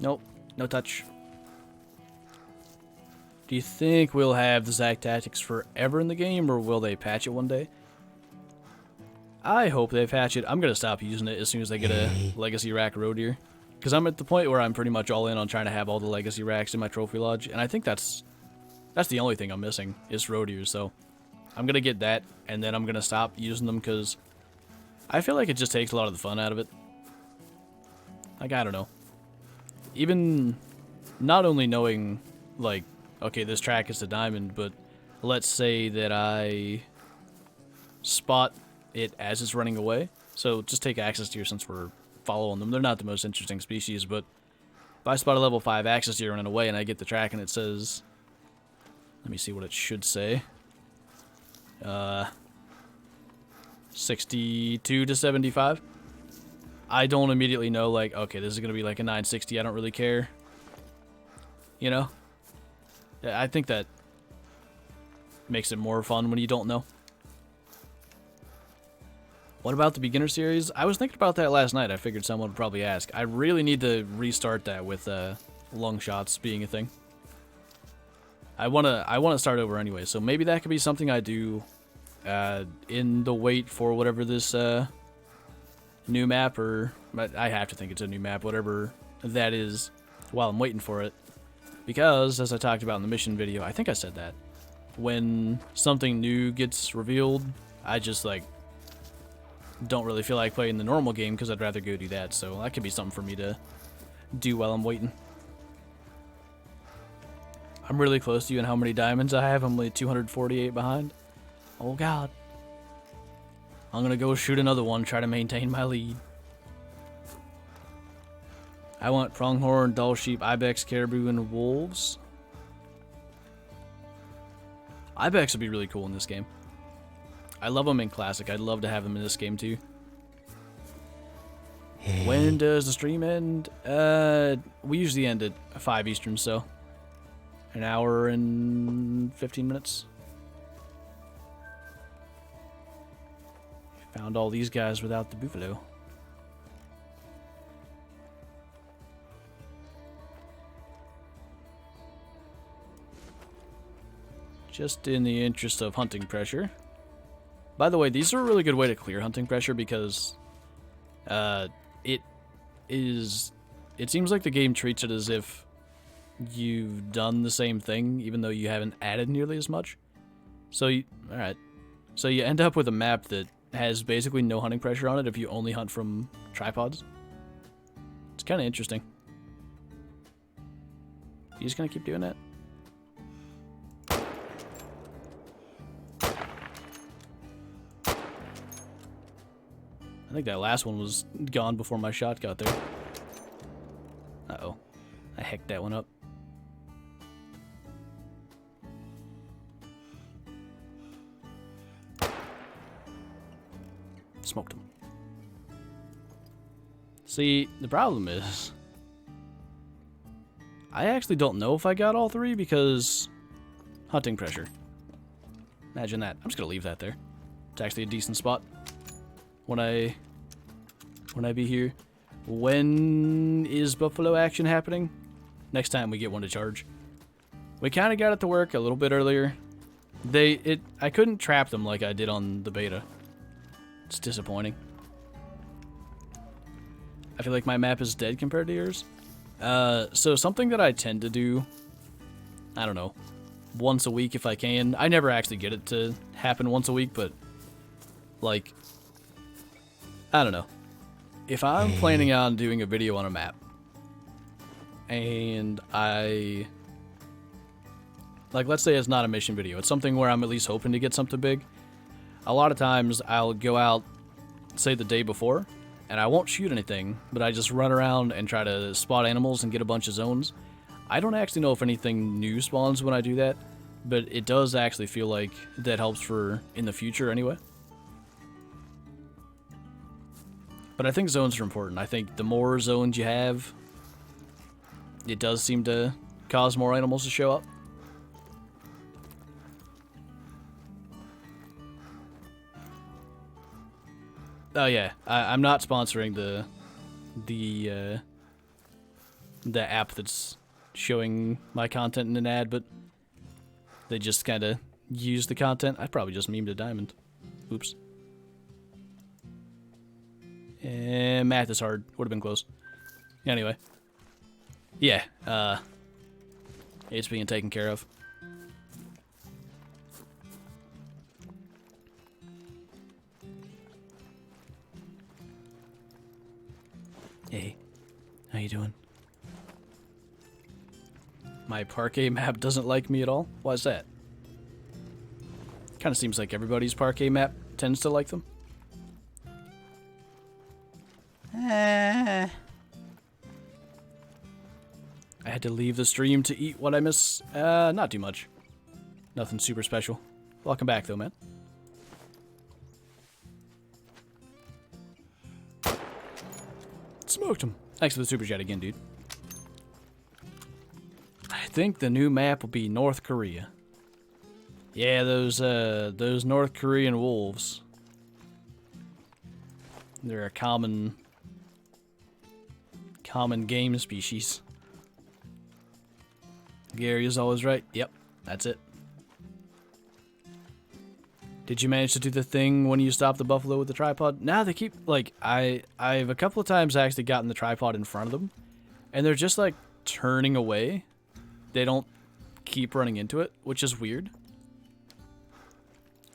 Nope, no touch. Do you think we'll have the zXTOUGHXz forever in the game, or will they patch it one day? I hope they patch it. I'm going to stop using it as soon as they get a legacy rack roe deer. Because I'm at the point where I'm pretty much all in on trying to have all the legacy racks in my trophy lodge. And I think that's the only thing I'm missing is roe deer. So I'm going to get that, and then I'm going to stop using them because I feel like it just takes a lot of the fun out of it. Like, I don't know. Even not only knowing, like, okay, this track is the diamond, but let's say that I spot it as it's running away. So just take axis deer since we're following them. They're not the most interesting species, but if I spot a level 5 axis deer running away and I get the track and it says, let me see what it should say. 62 to 75. I don't immediately know, like, okay, this is going to be like a 960. I don't really care. You know? I think that makes it more fun when you don't know. What about the beginner series? I was thinking about that last night. I figured someone would probably ask. I really need to restart that with long shots being a thing. I wanna start over anyway, so maybe that could be something I do in the wait for whatever this new map, or I have to think it's a new map, whatever that is, while I'm waiting for it. Because, as I talked about in the mission video, I think I said that, when something new gets revealed, I just, like, don't really feel like playing the normal game because I'd rather go do that, so that could be something for me to do while I'm waiting. I'm really close to you, and how many diamonds I have? I'm only 248 behind. Oh god. I'm gonna go shoot another one, try to maintain my lead. I want pronghorn, dull sheep, ibex, caribou, and wolves. Ibex would be really cool in this game. I love them in Classic. I'd love to have them in this game too. Hey. When does the stream end? We usually end at 5 Eastern, so an hour and 15 minutes. Found all these guys without the buffalo. Just in the interest of hunting pressure. By the way, these are a really good way to clear hunting pressure because it seems like the game treats it as if you've done the same thing, even though you haven't added nearly as much. So you end up with a map that has basically no hunting pressure on it if you only hunt from tripods. It's kind of interesting. You just gonna keep doing that? I think that last one was gone before my shot got there. Uh-oh. I hecked that one up. Smoked him. See, the problem is, I actually don't know if I got all three because hunting pressure. Imagine that. I'm just gonna leave that there. It's actually a decent spot when I be here. When is buffalo action happening? Next time we get one to charge. We kind of got it to work a little bit earlier. I couldn't trap them like I did on the beta. It's disappointing. I feel like my map is dead compared to yours. So something that I tend to do, I don't know, once a week if I can. I never actually get it to happen once a week, but like, I don't know. If I'm planning on doing a video on a map, and like, let's say it's not a mission video, it's something where I'm at least hoping to get something big, a lot of times I'll go out, say the day before, and I won't shoot anything, but I just run around and try to spot animals and get a bunch of zones. I don't actually know if anything new spawns when I do that, but it does actually feel like that helps for in the future anyway. But I think zones are important. I think the more zones you have, it does seem to cause more animals to show up. Oh yeah, I'm not sponsoring the app that's showing my content in an ad, but they just kind of use the content. I probably just memed a diamond. Oops. And math is hard. Would have been close. Anyway. Yeah, it's being taken care of. Hey, how you doing? My parquet map doesn't like me at all? Why is that? Kind of seems like everybody's parquet map tends to like them. I had to leave the stream to eat what I miss. Not too much. Nothing super special. Welcome back, though, man. Smoked him. Thanks for the super chat again, dude. I think the new map will be North Korea. Yeah, those North Korean wolves. They're a common game species. Gary is always right. Yep, that's it. Did you manage to do the thing when you stopped the buffalo with the tripod? Nah, they keep, like, I've a couple of times actually gotten the tripod in front of them, and they're just, like, turning away. They don't keep running into it, which is weird.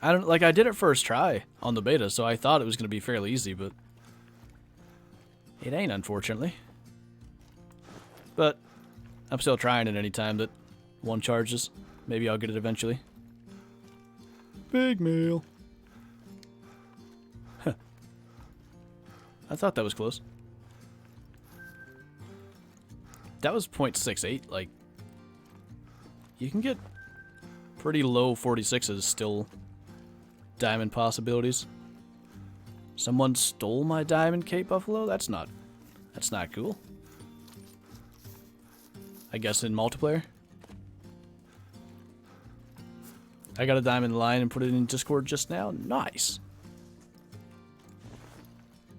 I did it first try on the beta, so I thought it was going to be fairly easy, but it ain't, unfortunately. But I'm still trying it any time that one charges. Maybe I'll get it eventually. Big meal. Huh. I thought that was close. That was 0.68. Like, you can get pretty low 46s still. Diamond possibilities. Someone stole my diamond Cape Buffalo? That's not cool. I guess in multiplayer. I got a diamond line and put it in Discord just now. Nice.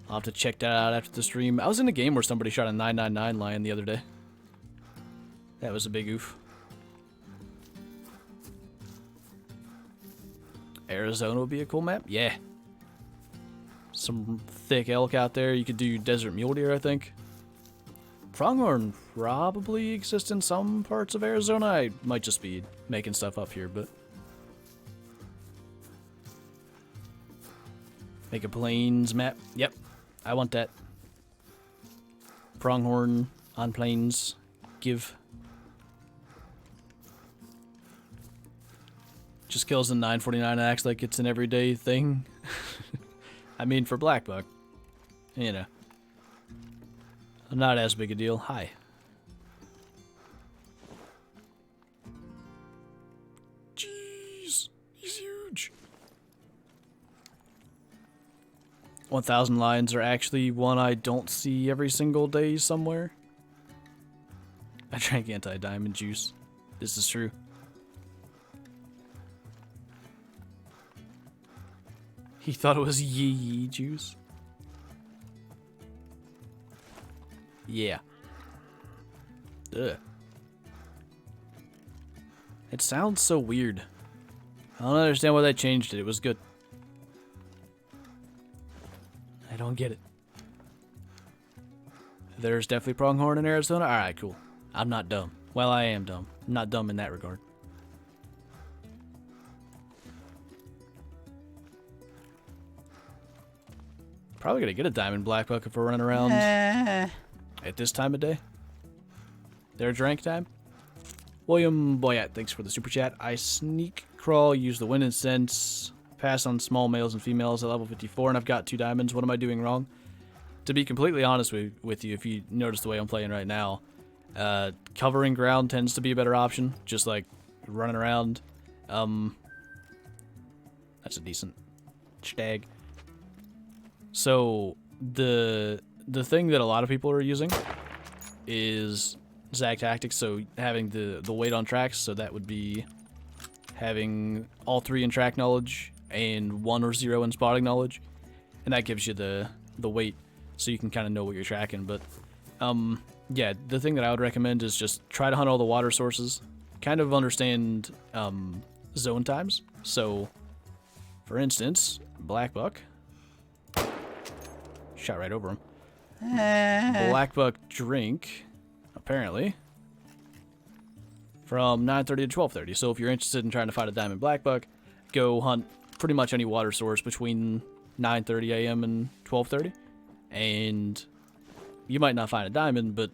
I'll have to check that out after the stream. I was in a game where somebody shot a 999 lion the other day. That was a big oof. Arizona would be a cool map. Yeah. Some thick elk out there. You could do desert mule deer, I think. Pronghorn probably exists in some parts of Arizona. I might just be making stuff up here, but... Make a plains map. Yep, I want that. Pronghorn on plains. Give. Just kills in 949 and acts like it's an everyday thing. I mean, for black buck, you know, not as big a deal. Hi. Jeez, he's huge. 1,000 lions are actually one I don't see every single day somewhere. I drank anti-diamond juice. This is true. He thought it was yee juice. Yeah. Ugh. It sounds so weird. I don't understand why they changed it. It was good. I don't get it. There's definitely pronghorn in Arizona? Alright, cool. I'm not dumb. Well, I am dumb. I'm not dumb in that regard. Probably gonna get a diamond black buck if we're running around at this time of day. Their drink time. William Boyette, thanks for the super chat. I sneak crawl, use the wind and sense, pass on small males and females at level 54, and I've got 2 diamonds. What am I doing wrong? To be completely honest with you, if you notice the way I'm playing right now, covering ground tends to be a better option. Just like running around. That's a decent stag. So the thing that a lot of people are using is zXTOUGHXz, so having the weight on tracks, so that would be having all 3 in track knowledge and 1 or 0 in spotting knowledge, and that gives you the weight, so you can kind of know what you're tracking. But yeah, the thing that I would recommend is just try to hunt all the water sources, kind of understand zone times. So for instance, black buck. Shot right over him. Black buck drink, apparently, from 9:30 to 12:30. So if you're interested in trying to find a diamond black buck, go hunt pretty much any water source between 9:30 a.m. and 12:30. And you might not find a diamond, but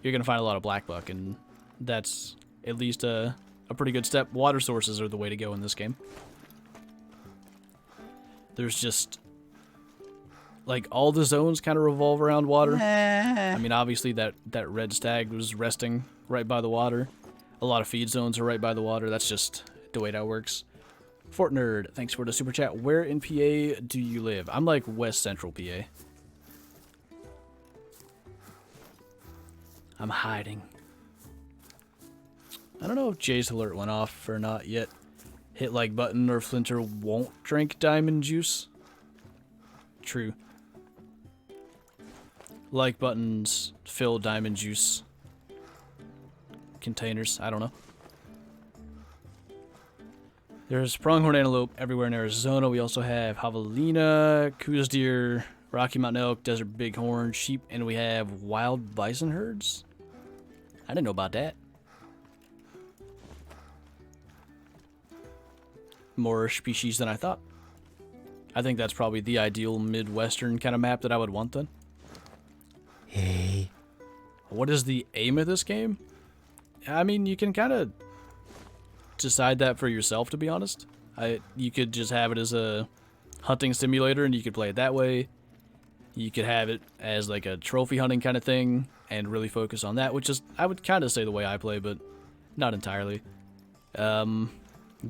you're going to find a lot of black buck, and that's at least a pretty good step. Water sources are the way to go in this game. There's just... like, all the zones kind of revolve around water. I mean, obviously, that red stag was resting right by the water. A lot of feed zones are right by the water. That's just the way that works. Fort Nerd, thanks for the super chat. Where in PA do you live? I'm, like, West Central PA. I'm hiding. I don't know if Jay's alert went off or not yet. Hit like button or Flinter won't drink diamond juice. True. like buttons fill diamond juice containers. I don't know. There's pronghorn antelope everywhere in Arizona. We also have javelina, Coues deer, Rocky Mountain elk, desert bighorn, sheep, and we have wild bison herds. I didn't know about that. More species than I thought. I think that's probably the ideal Midwestern kind of map that I would want then. Hey. What is the aim of this game? I mean, you can kind of decide that for yourself, to be honest. You could just have it as a hunting simulator and you could play it that way. You could have it as like a trophy hunting kind of thing and really focus on that, which is, I would kind of say the way I play, but not entirely.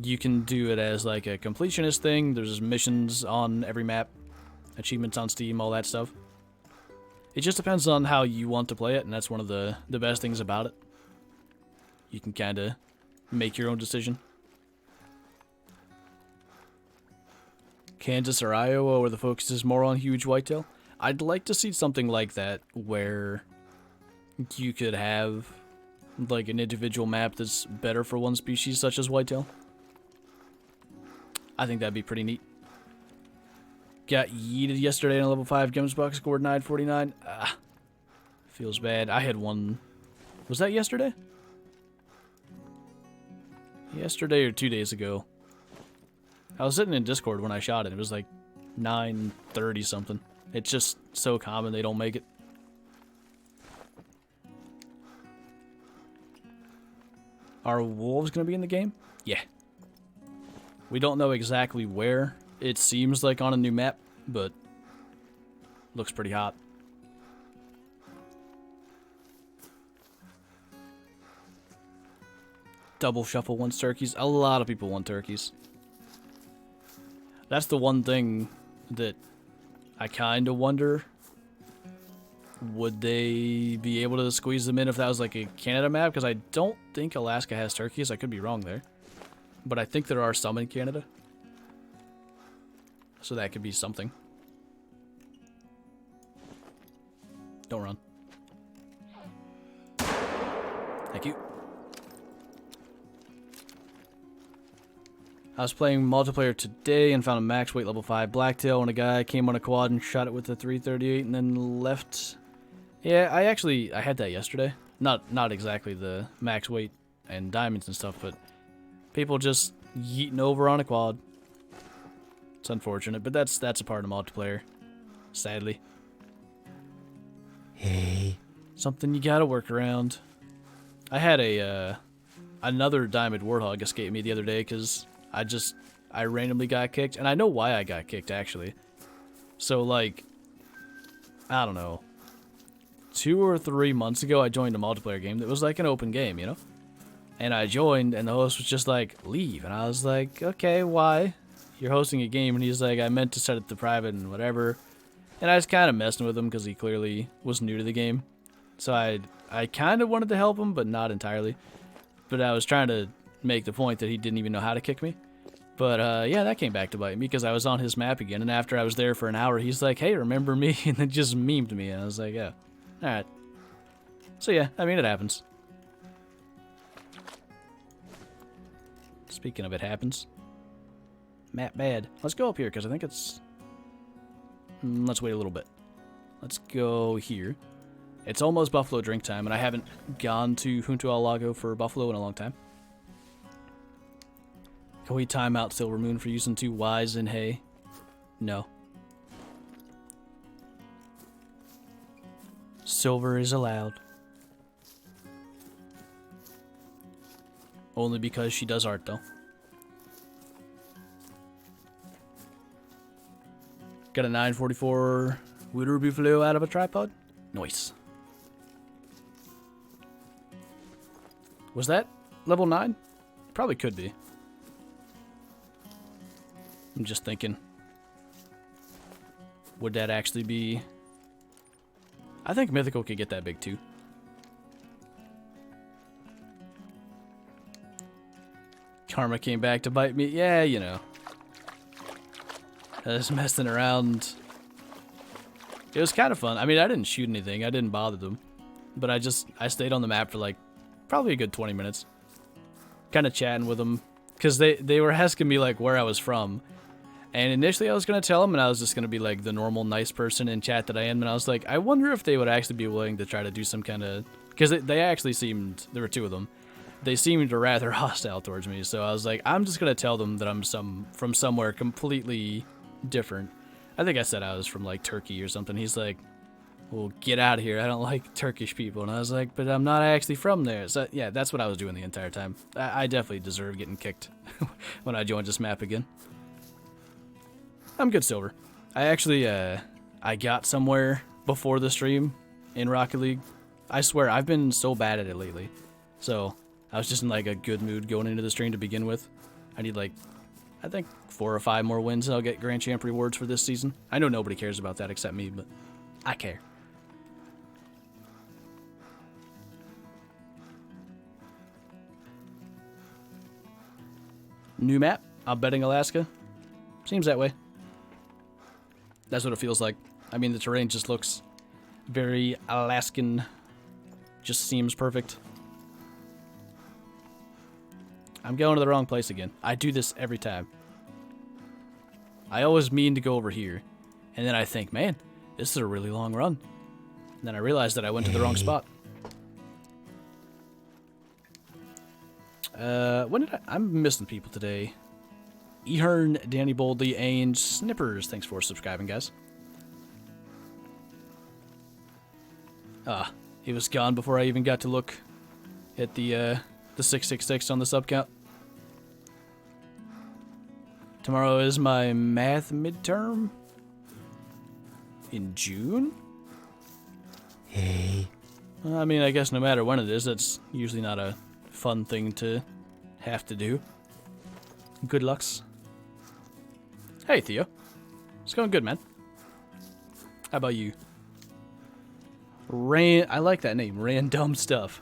You can do it as like a completionist thing. There's missions on every map, achievements on Steam, all that stuff. It just depends on how you want to play it, and that's one of the best things about it. You can kind of make your own decision. Kansas or Iowa, where the focus is more on huge whitetail. I'd like to see something like that where you could have like an individual map that's better for one species, such as whitetail. I think that'd be pretty neat. Got yeeted yesterday in a level 5 Gems box, scored 949. Feels bad. I had one. Was that yesterday? Yesterday or 2 days ago. I was sitting in Discord when I shot it. It was like 9:30 something. It's just so common they don't make it. Are wolves going to be in the game? Yeah. We don't know exactly where. It seems like on a new map, but looks pretty hot. Double shuffle wants turkeys. A lot of people want turkeys. That's the one thing that I kind of wonder. Would they be able to squeeze them in if that was like a Canada map? Because I don't think Alaska has turkeys. I could be wrong there. But I think there are some in Canada. So that could be something. Don't run. Thank you. I was playing multiplayer today and found a max weight level 5 blacktail when a guy came on a quad and shot it with a 338 and then left. Yeah, I had that yesterday. Not exactly the max weight and diamonds and stuff, but people just yeeting over on a quad. It's unfortunate, but that's a part of multiplayer, sadly. Hey. Something you gotta work around. I had another diamond warthog escape me the other day because I randomly got kicked, and I know why I got kicked, actually. So, like, I don't know, 2 or 3 months ago, I joined a multiplayer game that was like an open game, you know? And I joined, and the host was just like, leave. And I was like, okay, why? You're hosting a game. And he's like, I meant to set it to private and whatever. And I was kind of messing with him because he clearly was new to the game. So I kind of wanted to help him, but not entirely. But I was trying to make the point that he didn't even know how to kick me. But yeah, that came back to bite me because I was on his map again. And after I was there for an hour, he's like, hey, remember me? And then just memed me. And I was like, yeah, all right. So yeah, I mean, it happens. Speaking of it happens. Map bad. Let's go up here because I think it's... let's wait a little bit. Let's go here. It's almost buffalo drink time, and I haven't gone to Junto al Lago for buffalo in a long time. Can we time out Silver Moon for using 2 Ys in hay? No. Silver is allowed. Only because she does art, though. Got a 944 Widow Buffalo out of a tripod. Nice. Was that level 9? Probably could be. I'm just thinking. Would that actually be... I think Mythical could get that big, too. Karma came back to bite me. Yeah, you know. I was messing around It was kind of fun. I mean, I didn't shoot anything. I didn't bother them. But I stayed on the map for like probably a good 20 minutes. Kind of chatting with them. Because they were asking me like where I was from. And initially I was going to tell them, and I was just going to be like the normal nice person in chat that I am. And I was like, I wonder if they would actually be willing to try to do some kind of... Because they actually seemed... There were two of them. They seemed rather hostile towards me. So I was like, I'm just going to tell them that I'm from somewhere completely different. I think I said I was from like Turkey or something. He's like, well, get out of here. I don't like Turkish people. And I was like, but I'm not actually from there. So yeah, that's what I was doing the entire time. I definitely deserve getting kicked when I joined this map again. I'm good silver. I actually, I got somewhere before the stream in Rocket League. I swear, I've been so bad at it lately. So I was just in like a good mood going into the stream to begin with. I need like, I think 4 or 5 more wins and I'll get Grand Champ rewards for this season. I know nobody cares about that except me, but I care. New map. I'm betting Alaska. Seems that way. That's what it feels like. I mean, the terrain just looks very Alaskan. Just seems perfect. I'm going to the wrong place again. I do this every time. I always mean to go over here. And then I think, man, this is a really long run. And then I realize that I went to the wrong spot. When did I'm missing people today. Ehern, Danny Boldly, and Snippers. Thanks for subscribing, guys. He was gone before I even got to look at the 666 on the sub count. Tomorrow is my math midterm. In June? Hey. I mean, I guess no matter when it is, that's usually not a fun thing to have to do. Good lucks. Hey, Theo. It's going good, man. How about you? I like that name. Random Stuff.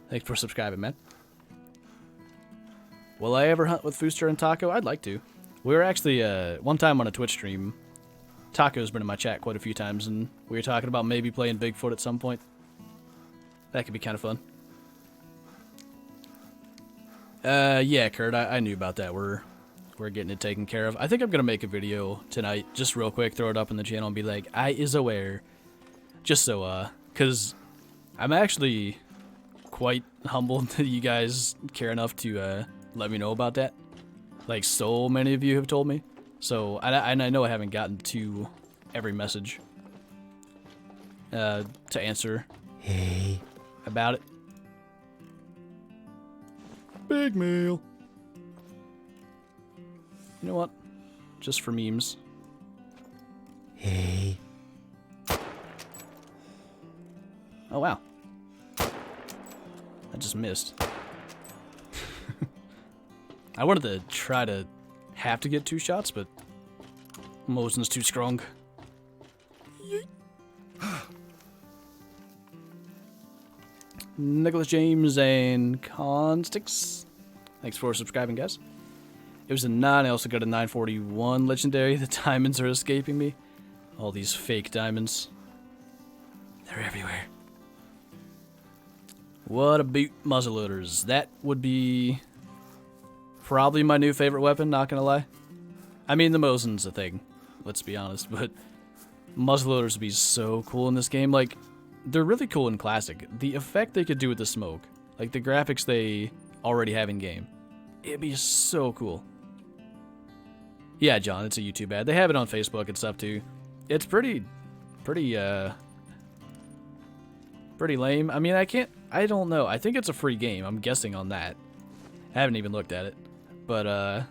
Thanks for subscribing, man. Will I ever hunt with Fooster and Taco? I'd like to. We were actually, one time on a Twitch stream, Taco's been in my chat quite a few times, and we were talking about maybe playing Bigfoot at some point. That could be kind of fun. Yeah, Kurt, I knew about that. We're getting it taken care of. I think I'm going to make a video tonight, just real quick, throw it up in the channel and be like, I is aware. Just so, because I'm actually quite humbled that you guys care enough to, let me know about that. Like, so many of you have told me. So, and I know I haven't gotten to every message, to answer about it. Big meal. You know what? Just for memes. Hey. Oh, wow. I just missed. I wanted to try to have to get 2 shots, but Mosen's too strong. Nicholas James and Constix. Thanks for subscribing, guys. It was a 9. I also got a 941 legendary. The diamonds are escaping me. All these fake diamonds. They're everywhere. What about muzzleloaders? That would be probably my new favorite weapon, not gonna lie. I mean, the Mosen's a thing, let's be honest, but muzzleloaders would be so cool in this game. Like, they're really cool in Classic. The effect they could do with the smoke, like the graphics they already have in game, it'd be so cool. Yeah, John, it's a YouTube ad. They have it on Facebook and stuff too. It's pretty lame. I mean, I don't know. I think it's a free game. I'm guessing on that. I haven't even looked at it. But,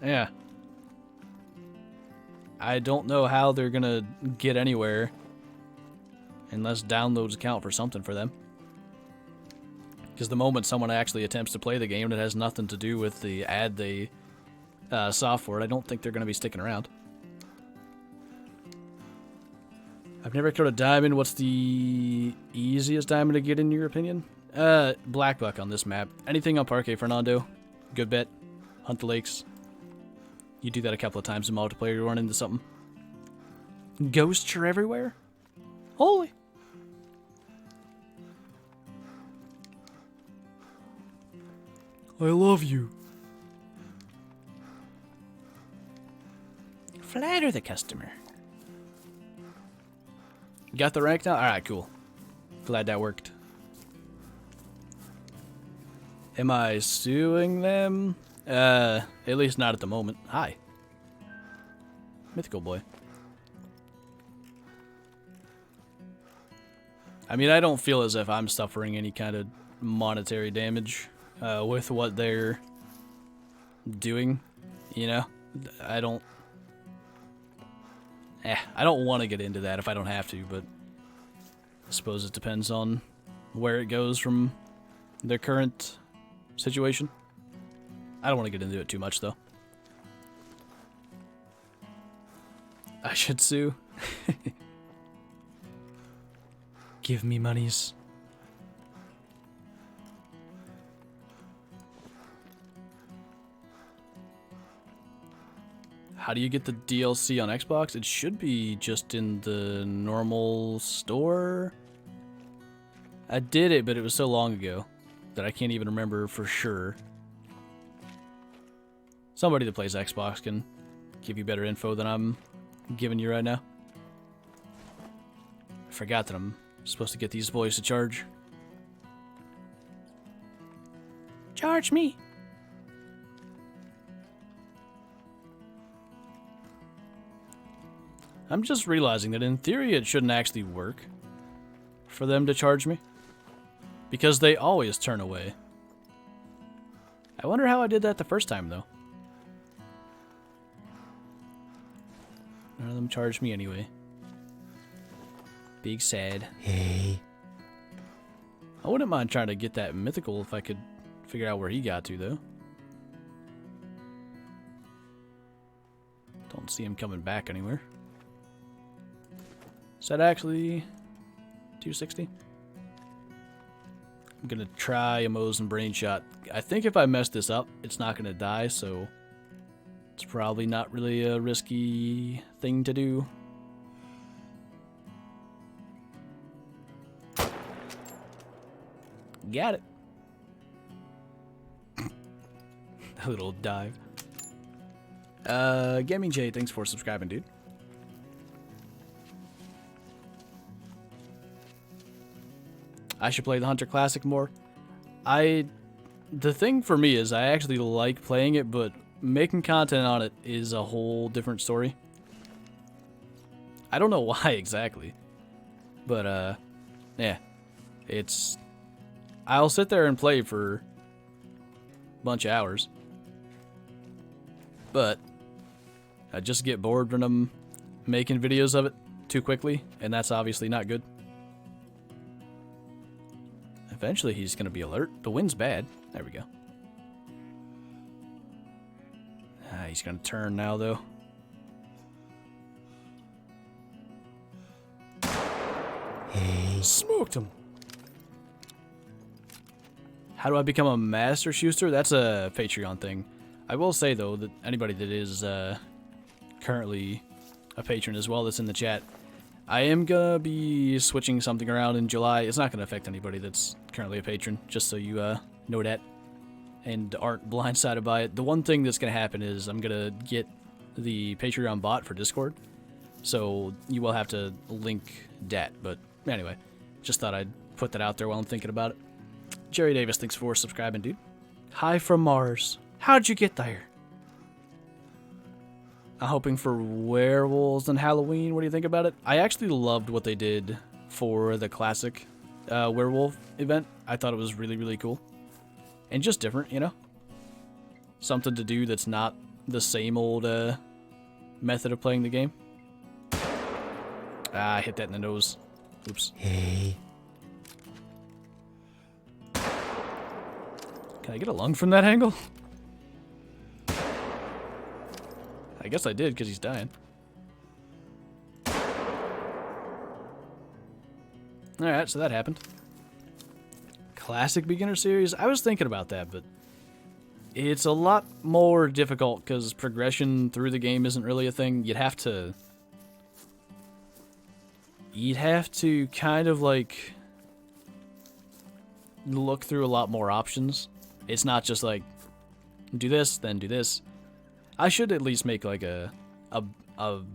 yeah. I don't know how they're gonna get anywhere unless downloads count for something for them. Because the moment someone actually attempts to play the game that has nothing to do with the ad they saw for it, I don't think they're gonna be sticking around. I've never killed a diamond. What's the easiest diamond to get in your opinion? Black buck on this map. Anything on Parque Fernando, good bet. Hunt the lakes. You do that a couple of times in multiplayer, you run into something. Ghosts are everywhere? Holy. I love you. Flatter the customer. Got the rank now? Alright, cool. Glad that worked. Am I suing them? At least not at the moment. Hi. Mythical boy. I mean, I don't feel as if I'm suffering any kind of monetary damage with what they're doing, you know? I don't want to get into that if I don't have to, but I suppose it depends on where it goes from their current situation. I don't want to get into it too much, though. I should sue. Give me monies. How do you get the DLC on Xbox? It should be just in the normal store. I did it, but it was so long ago that I can't even remember for sure. Somebody that plays Xbox can give you better info than I'm giving you right now. I forgot that I'm supposed to get these boys to charge. Charge me. I'm just realizing that in theory it shouldn't actually work for them to charge me, because they always turn away. I wonder how I did that the first time, though. None of them charged me anyway. Big sad. Hey. I wouldn't mind trying to get that mythical if I could figure out where he got to, though. Don't see him coming back anywhere. Is that actually 260? I'm gonna try a Mosin Brain Shot. I think if I mess this up, it's not gonna die, so it's probably not really a risky thing to do. Got it. A little dive. Gaming J, thanks for subscribing, dude. I should play the Hunter Classic more. The thing for me is I actually like playing it, but making content on it is a whole different story. I don't know why exactly, but yeah, I'll sit there and play for a bunch of hours, but I just get bored when I'm making videos of it too quickly, and that's obviously not good. Eventually he's going to be alert. The wind's bad. There we go. He's going to turn now, though. Hey. Smoked him. How do I become a Master Schuster? That's a Patreon thing. I will say, though, that anybody that is currently a patron as well that's in the chat, I am going to be switching something around in July. It's not going to affect anybody that's currently a patron, just so you know that and aren't blindsided by it. The one thing that's going to happen is I'm going to get the Patreon bot for Discord, so you will have to link that. But anyway, just thought I'd put that out there while I'm thinking about it. Jerry Davis, thanks for subscribing, dude. Hi from Mars. How'd you get there? I'm hoping for werewolves and Halloween. What do you think about it? I actually loved what they did for the classic werewolf event. I thought it was really, really cool. And just different, you know? Something to do that's not the same old method of playing the game. Ah, I hit that in the nose. Oops. Hey. Can I get a lung from that angle? I guess I did, because he's dying. Alright, so that happened. Classic beginner series? I was thinking about that, but it's a lot more difficult because progression through the game isn't really a thing. You'd have to you'd have to kind of like look through a lot more options. It's not just like do this, then do this. I should at least make like a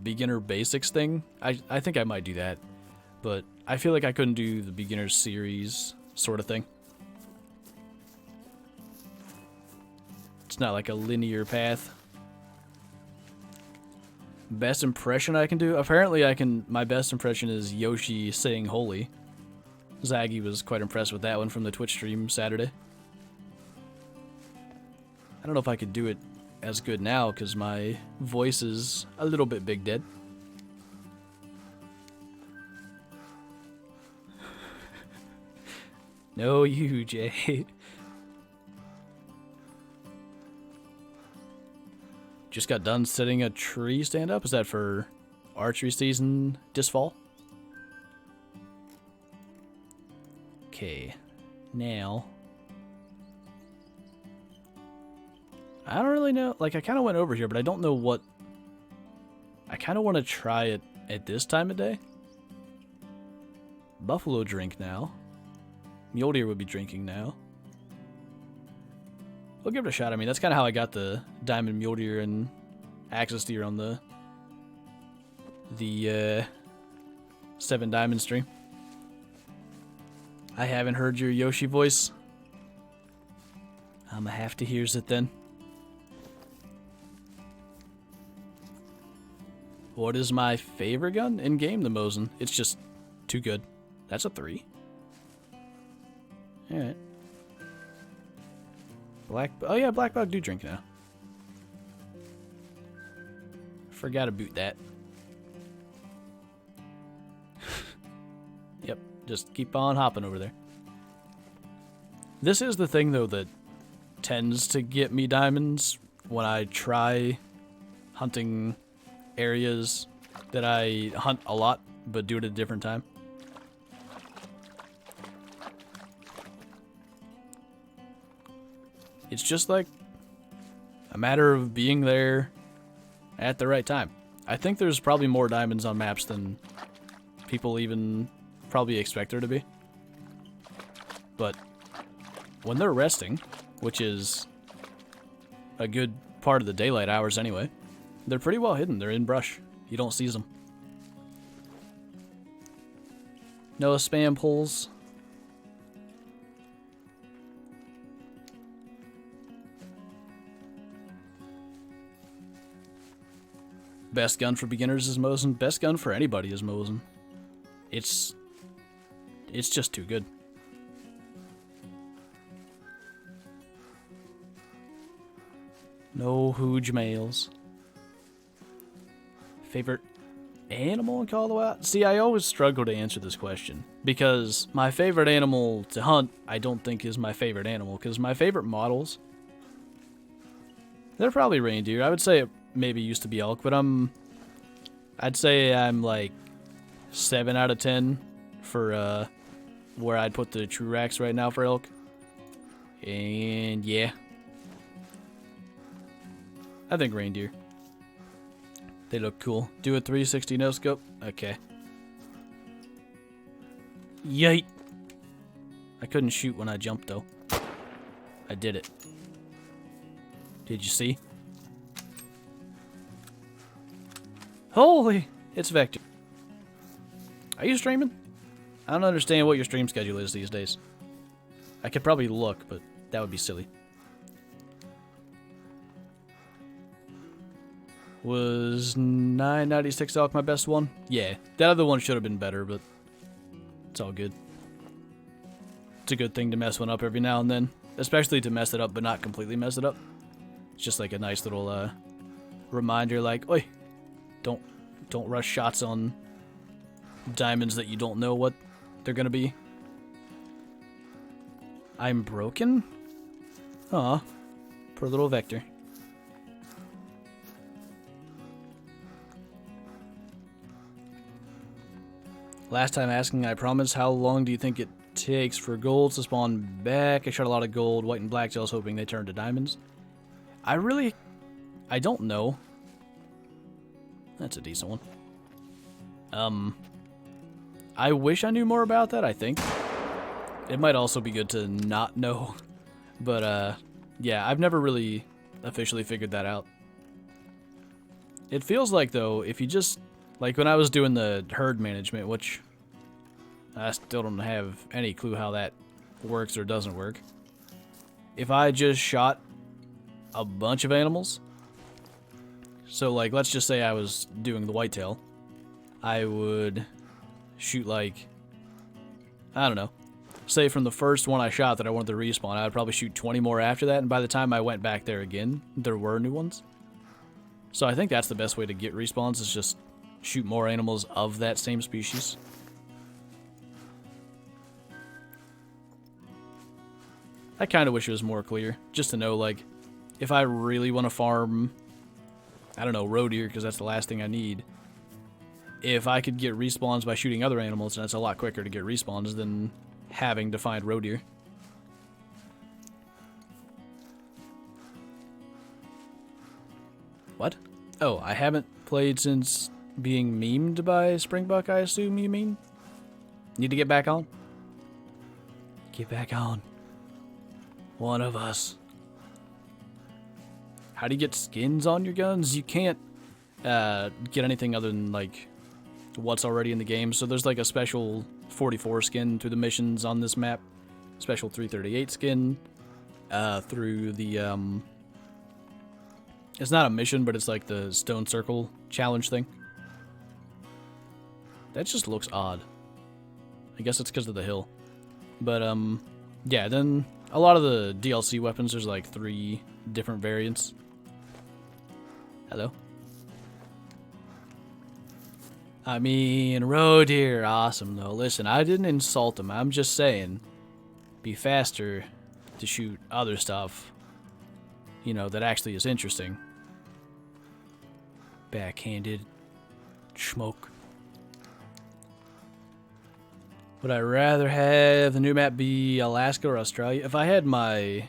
beginner basics thing. I think I might do that, but I feel like I couldn't do the beginner series sort of thing. It's not like a linear path. Best impression I can do? Apparently I can. My best impression is Yoshi saying holy. Zaggy was quite impressed with that one from the Twitch stream Saturday. I don't know if I could do it as good now because my voice is a little bit big dead. No, you, Jay. Just got done setting a tree stand up. Is that for archery season this fall? Okay. Now. I don't really know. Like, I kind of went over here, but I don't know what. I kind of want to try it at this time of day. Buffalo drink now. Mule deer would be drinking now. We'll give it a shot. I mean, that's kind of how I got the diamond mule deer and axis deer on the 7 diamond stream. I haven't heard your Yoshi voice. I'ma have to hears it then. What is my favorite gun in game? The Mosin. It's just too good. That's a 3. All right. Oh yeah, black bug do drink now. Forgot about that. Yep, just keep on hopping over there. This is the thing though that tends to get me diamonds when I try hunting areas that I hunt a lot but do it at a different time. It's just like a matter of being there at the right time. I think there's probably more diamonds on maps than people even probably expect there to be. But when they're resting, which is a good part of the daylight hours anyway, they're pretty well hidden. They're in brush. You don't see them. No spam pulls. Best gun for beginners is Mosin. Best gun for anybody is Mosin. It's just too good. No huge males. Favorite animal in Colorado? See, I always struggle to answer this question because my favorite animal to hunt, I don't think is my favorite animal because my favorite models, they're probably reindeer. I would say it maybe used to be elk, but I'd say I'm like 7 out of 10 for where I'd put the true racks right now for elk. And yeah, I think reindeer. They look cool. Do a 360 no scope. Okay. Yay! I couldn't shoot when I jumped though. I did it. Did you see? Holy! It's Vector. Are you streaming? I don't understand what your stream schedule is these days. I could probably look, but that would be silly. Was 996 elk my best one? Yeah, that other one should have been better, but it's all good. It's a good thing to mess one up every now and then. Especially to mess it up, but not completely mess it up. It's just like a nice little reminder like, oi, don't rush shots on diamonds that you don't know what they're gonna be. I'm broken? Aw, poor little Vector. Last time asking, I promise, how long do you think it takes for golds to spawn back? I shot a lot of gold, white and black gels, hoping they turn to diamonds. I don't know. That's a decent one. I wish I knew more about that, I think. It might also be good to not know. But, yeah, I've never really officially figured that out. It feels like, though, if you just... Like, when I was doing the herd management, which I still don't have any clue how that works or doesn't work. If I just shot a bunch of animals... So, like, let's just say I was doing the whitetail. I would shoot, like... I don't know. Say from the first one I shot that I wanted to respawn, I would probably shoot 20 more after that, and by the time I went back there again, there were new ones. So I think that's the best way to get respawns, is just shoot more animals of that same species. I kind of wish it was more clear, just to know, like, if I really want to farm, I don't know, roe deer, because that's the last thing I need. If I could get respawns by shooting other animals, then it's a lot quicker to get respawns than having to find roe deer. What? Oh, I haven't played since being memed by Springbuck, I assume you mean? Need to get back on? Get back on. One of us. How do you get skins on your guns? You can't get anything other than, like, what's already in the game. So there's, like, a special 44 skin through the missions on this map. Special 338 skin through the, it's not a mission, but it's like the stone circle challenge thing. That just looks odd. I guess it's because of the hill. But, yeah, then a lot of the DLC weapons, there's like 3 different variants. Hello? I mean, roe deer, awesome though. Listen, I didn't insult them. I'm just saying, be faster to shoot other stuff, you know, that actually is interesting. Backhanded smoke. Would I rather have the new map be Alaska or Australia? If I had my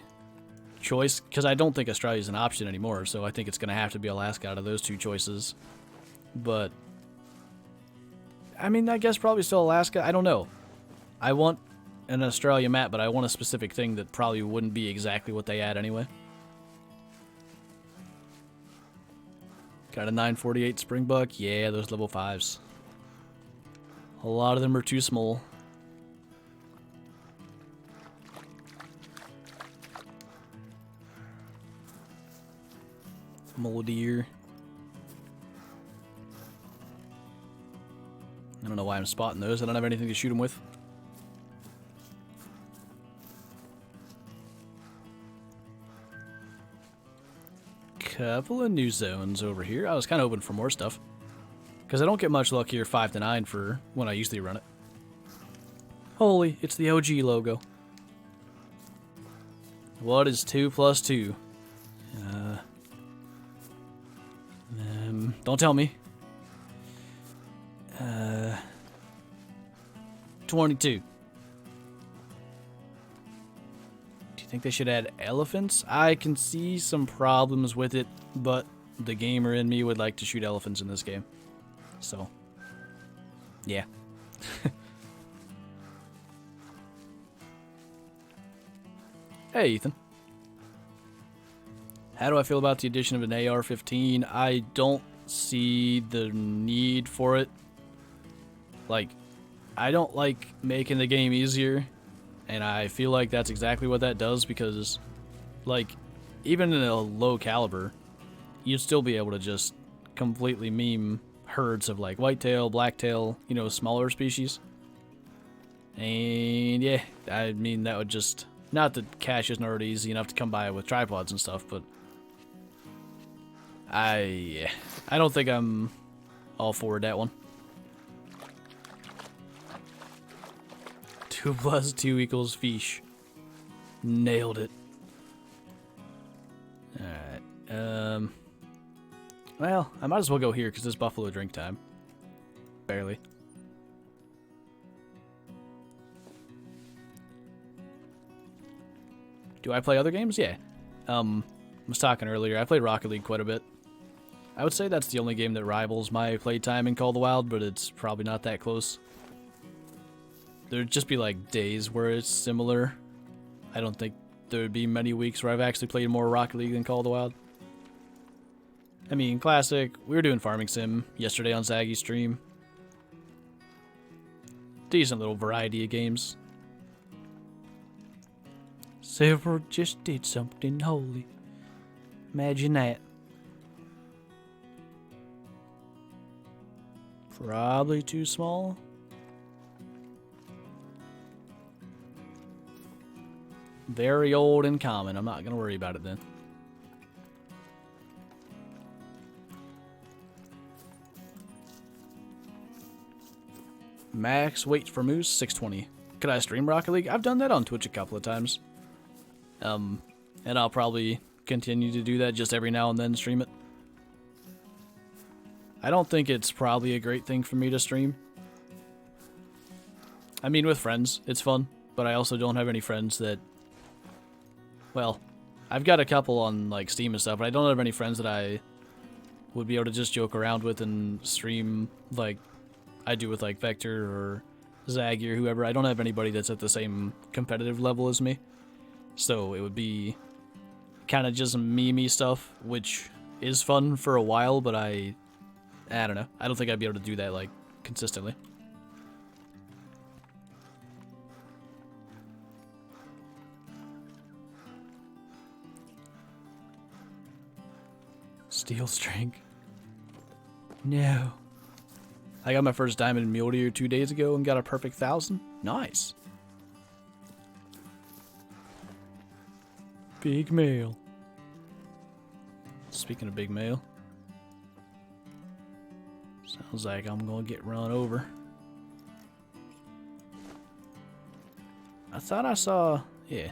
choice, because I don't think Australia is an option anymore, so I think it's going to have to be Alaska out of those 2 choices. But I mean, I guess probably still Alaska. I don't know. I want an Australia map, but I want a specific thing that probably wouldn't be exactly what they add anyway. Got a 948 Springbuck. Yeah, those level 5s. A lot of them are too small. Mole deer. I don't know why I'm spotting those. I don't have anything to shoot them with. Couple of new zones over here. I was kind of hoping for more stuff, because I don't get much luck here 5 to 9 for when I usually run it. Holy, it's the OG logo. What is 2 plus 2? Don't tell me. 22. Do you think they should add elephants? I can see some problems with it, but the gamer in me would like to shoot elephants in this game. So, yeah. Hey, Ethan. How do I feel about the addition of an AR-15? I don't see the need for it. Like, I don't like making the game easier, and I feel like that's exactly what that does, because, like, even in a low caliber, you'd still be able to just completely meme herds of, like, whitetail, blacktail, you know, smaller species. And, yeah, I mean, that would just... Not that cash isn't already easy enough to come by with tripods and stuff, but... I don't think I'm all for that one. 2 plus 2 equals fish. Nailed it. Alright. Well, I might as well go here because it's buffalo drink time. Barely. Do I play other games? Yeah. I was talking earlier, I played Rocket League quite a bit. I would say that's the only game that rivals my playtime in Call of the Wild, but it's probably not that close. there'd just be like days where it's similar. I don't think there'd be many weeks where I've actually played more Rocket League than Call of the Wild. I mean, Classic, we were doing Farming Sim yesterday on Zaggy's stream. Decent little variety of games. Silver just did something holy. Imagine that. Probably too small. Very old and common. I'm not going to worry about it then. Max wait for Moose 620. Could I stream Rocket League? I've done that on Twitch a couple of times. And I'll probably continue to do that just every now and then stream it. I don't think it's probably a great thing for me to stream. I mean, with friends, it's fun, but I also don't have any friends that... Well, I've got a couple on like Steam and stuff, but I don't have any friends that I would be able to just joke around with and stream like I do with like Vector or Zaggy or whoever. I don't have anybody that's at the same competitive level as me. So it would be kind of just me stuff, which is fun for a while, but I don't know. I don't think I'd be able to do that like consistently. Steel string. No. I got my first diamond mule deer 2 days ago and got a perfect 1,000. Nice. Big male. Speaking of big male. Sounds like I'm gonna get run over. I thought I saw... Yeah.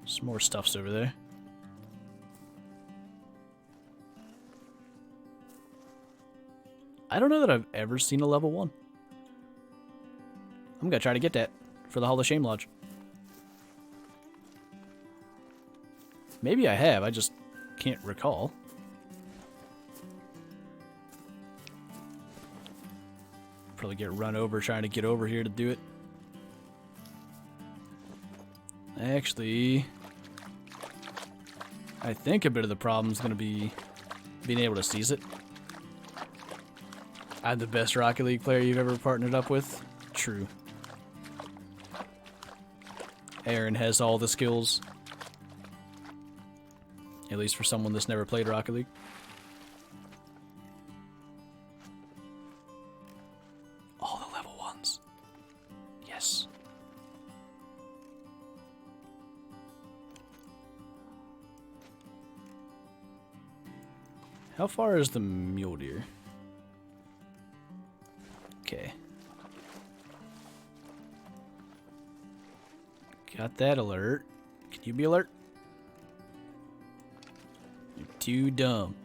Some more stuff's over there. I don't know that I've ever seen a level 1. I'm gonna try to get that for the Hall of Shame Lodge. Maybe I have, I just can't recall. Probably get run over trying to get over here to do it. Actually, I think a bit of the problem is going to be being able to seize it. I'm the best Rocket League player you've ever partnered up with. True. Aaron has all the skills. At least for someone that's never played Rocket League. All the level 1s. Yes. How far is the mule deer? Okay. Got that alert. Can you be alert? You're too dumb.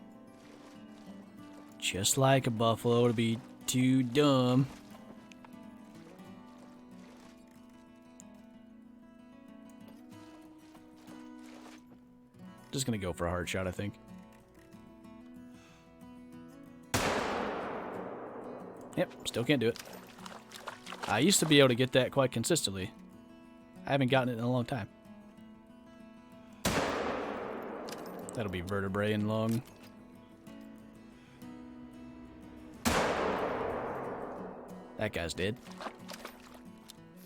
Just like a buffalo to be too dumb. Just gonna go for a hard shot, I think. Yep, still can't do it. I used to be able to get that quite consistently. I haven't gotten it in a long time. That'll be vertebrae and long. That guy's dead.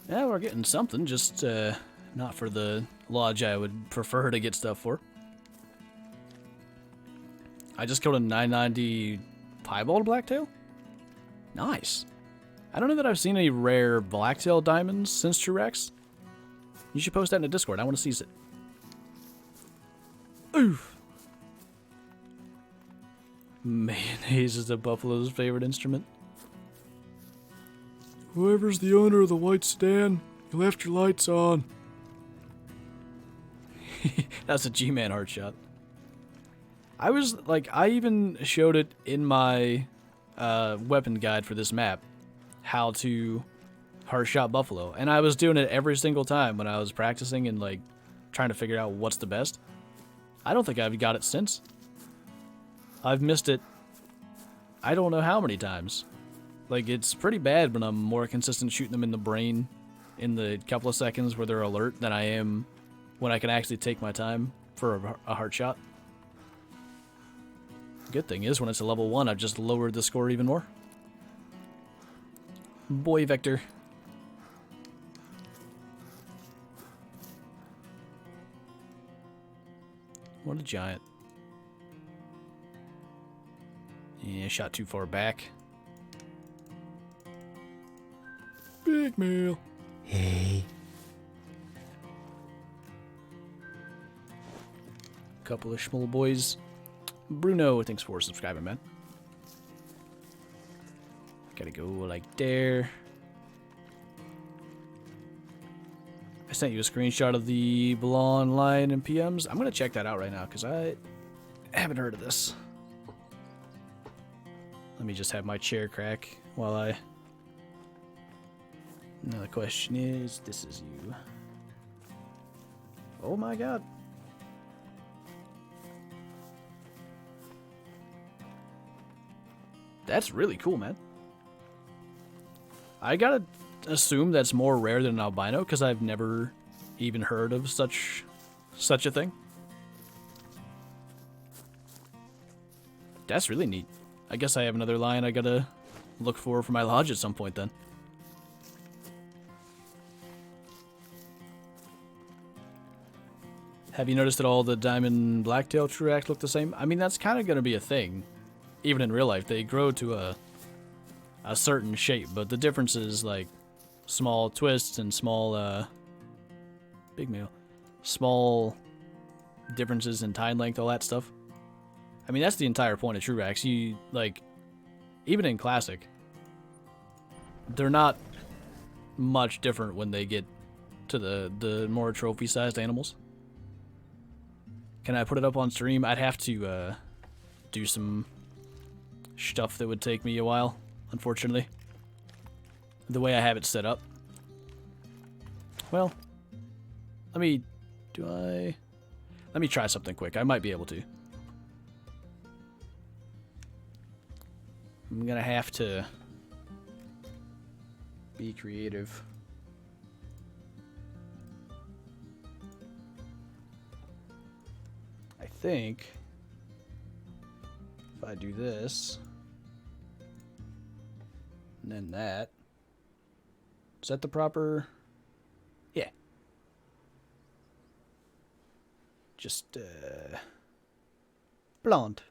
Yeah, we're getting something, just not for the lodge I would prefer to get stuff for. I just killed a 990 piebald blacktail? Nice. I don't know that I've seen any rare blacktail diamonds since zXTOUGHXz. You should post that in the Discord. I want to seize it. Oof. Mayonnaise is the buffalo's favorite instrument. Whoever's the owner of the white stand, you left your lights on. That's a G-Man heart shot. I was like, I even showed it in my weapon guide for this map, how to heart shot buffalo, and I was doing it every single time when I was practicing and like trying to figure out what's the best. I don't think I've got it since. I've missed it I don't know how many times. Like, it's pretty bad when I'm more consistent shooting them in the brain in the couple of seconds where they're alert than I am when I can actually take my time for a heart shot. Good thing is, when it's a level 1, I've just lowered the score even more. Boy, Vector. What a giant. Yeah, shot too far back. Big meal. Hey. Couple of small boys. Bruno, thanks for subscribing, man. Gotta go like there. I sent you a screenshot of the blonde line in PMs. I'm gonna check that out right now because I haven't heard of this. Let me just have my chair crack while I... Now the question is, this is you. Oh my god. That's really cool, man. I gotta assume that's more rare than an albino because I've never even heard of such a thing. That's really neat. I guess I have another lion I gotta look for my lodge at some point then. Have you noticed that all the diamond blacktail truax look the same? I mean, that's kind of going to be a thing. Even in real life, they grow to a certain shape, but the difference is like small twists and small, big meal, small differences in tine length, all that stuff. I mean, that's the entire point of truax. You, like, even in classic, they're not much different when they get to the more trophy-sized animals. Can I put it up on stream? I'd have to do some stuff that would take me a while, unfortunately. The way I have it set up. Well, let me try something quick. I might be able to. I'm gonna have to be creative. I think if I do this and then that, is that the proper? Yeah. Just blonde.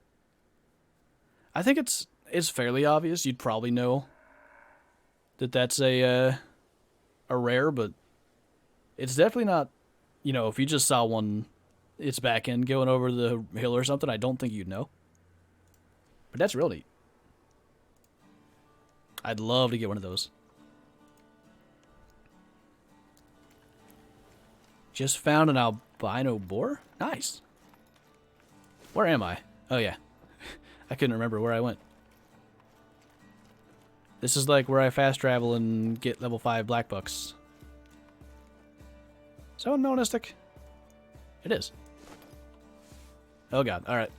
I think it's fairly obvious. You'd probably know that that's a rare, but it's definitely not. You know, if you just saw one, its back end going over the hill or something, I don't think you'd know. But that's real neat. I'd love to get one of those. Just found an albino boar? Nice. Where am I? Oh yeah. I couldn't remember where I went. This is like where I fast travel and get level 5 black bucks. So monistic. It is. Oh god. Alright.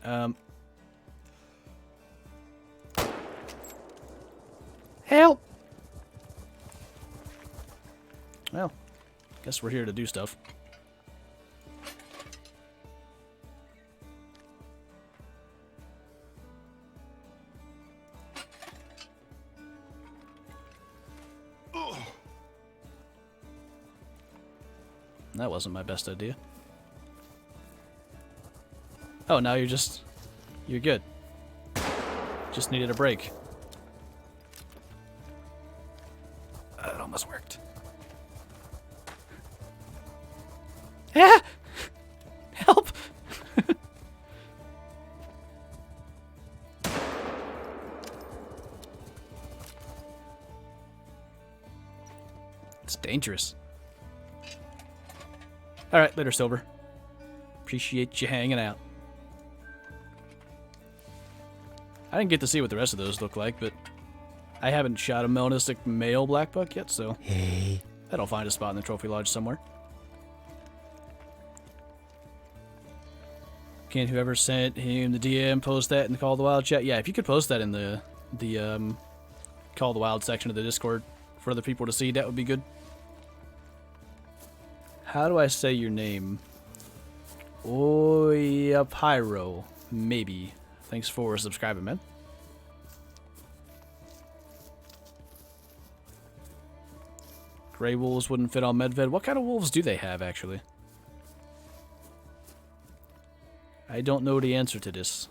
Help! Well, guess we're here to do stuff. That wasn't my best idea. Oh, now you're good. Just needed a break. It almost worked. Ah! Help! It's dangerous. Alright, later, Silver. Appreciate you hanging out. I didn't get to see what the rest of those look like, but I haven't shot a melanistic male black buck yet, so Hey. I'll find a spot in the trophy lodge somewhere. Can whoever sent him the DM post that in the Call of the Wild chat? Yeah, if you could post that in the call the wild section of the Discord for other people to see, that would be good. How do I say your name? Oyapyro, maybe. Thanks for subscribing, man. Gray wolves wouldn't fit on Medved. What kind of wolves do they have, actually? I don't know the answer to this.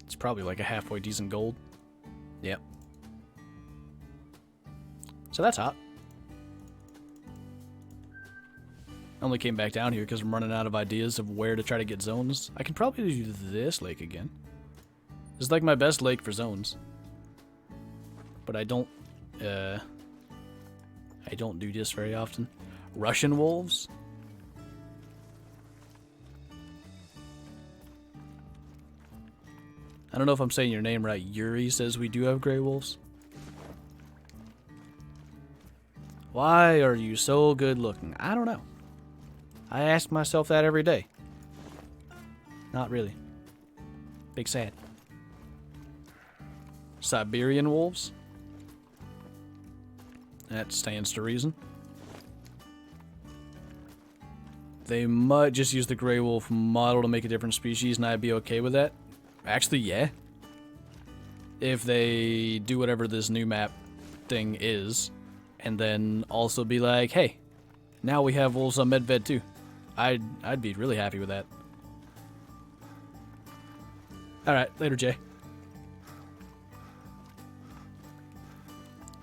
It's probably like a halfway decent gold. Yep. So that's hot. I only came back down here because I'm running out of ideas of where to try to get zones. I can probably do this lake again. This is like my best lake for zones. But I don't do this very often. Russian wolves? I don't know if I'm saying your name right. Yuri says we do have gray wolves. Why are you so good looking? I don't know. I ask myself that every day. Not really. Big sad. Siberian wolves? That stands to reason. They might just use the gray wolf model to make a different species, and I'd be okay with that. Actually, yeah. If they do whatever this new map thing is, and then also be like, hey, now we have wolves on Medved too. I'd be really happy with that. Alright, later, Jay.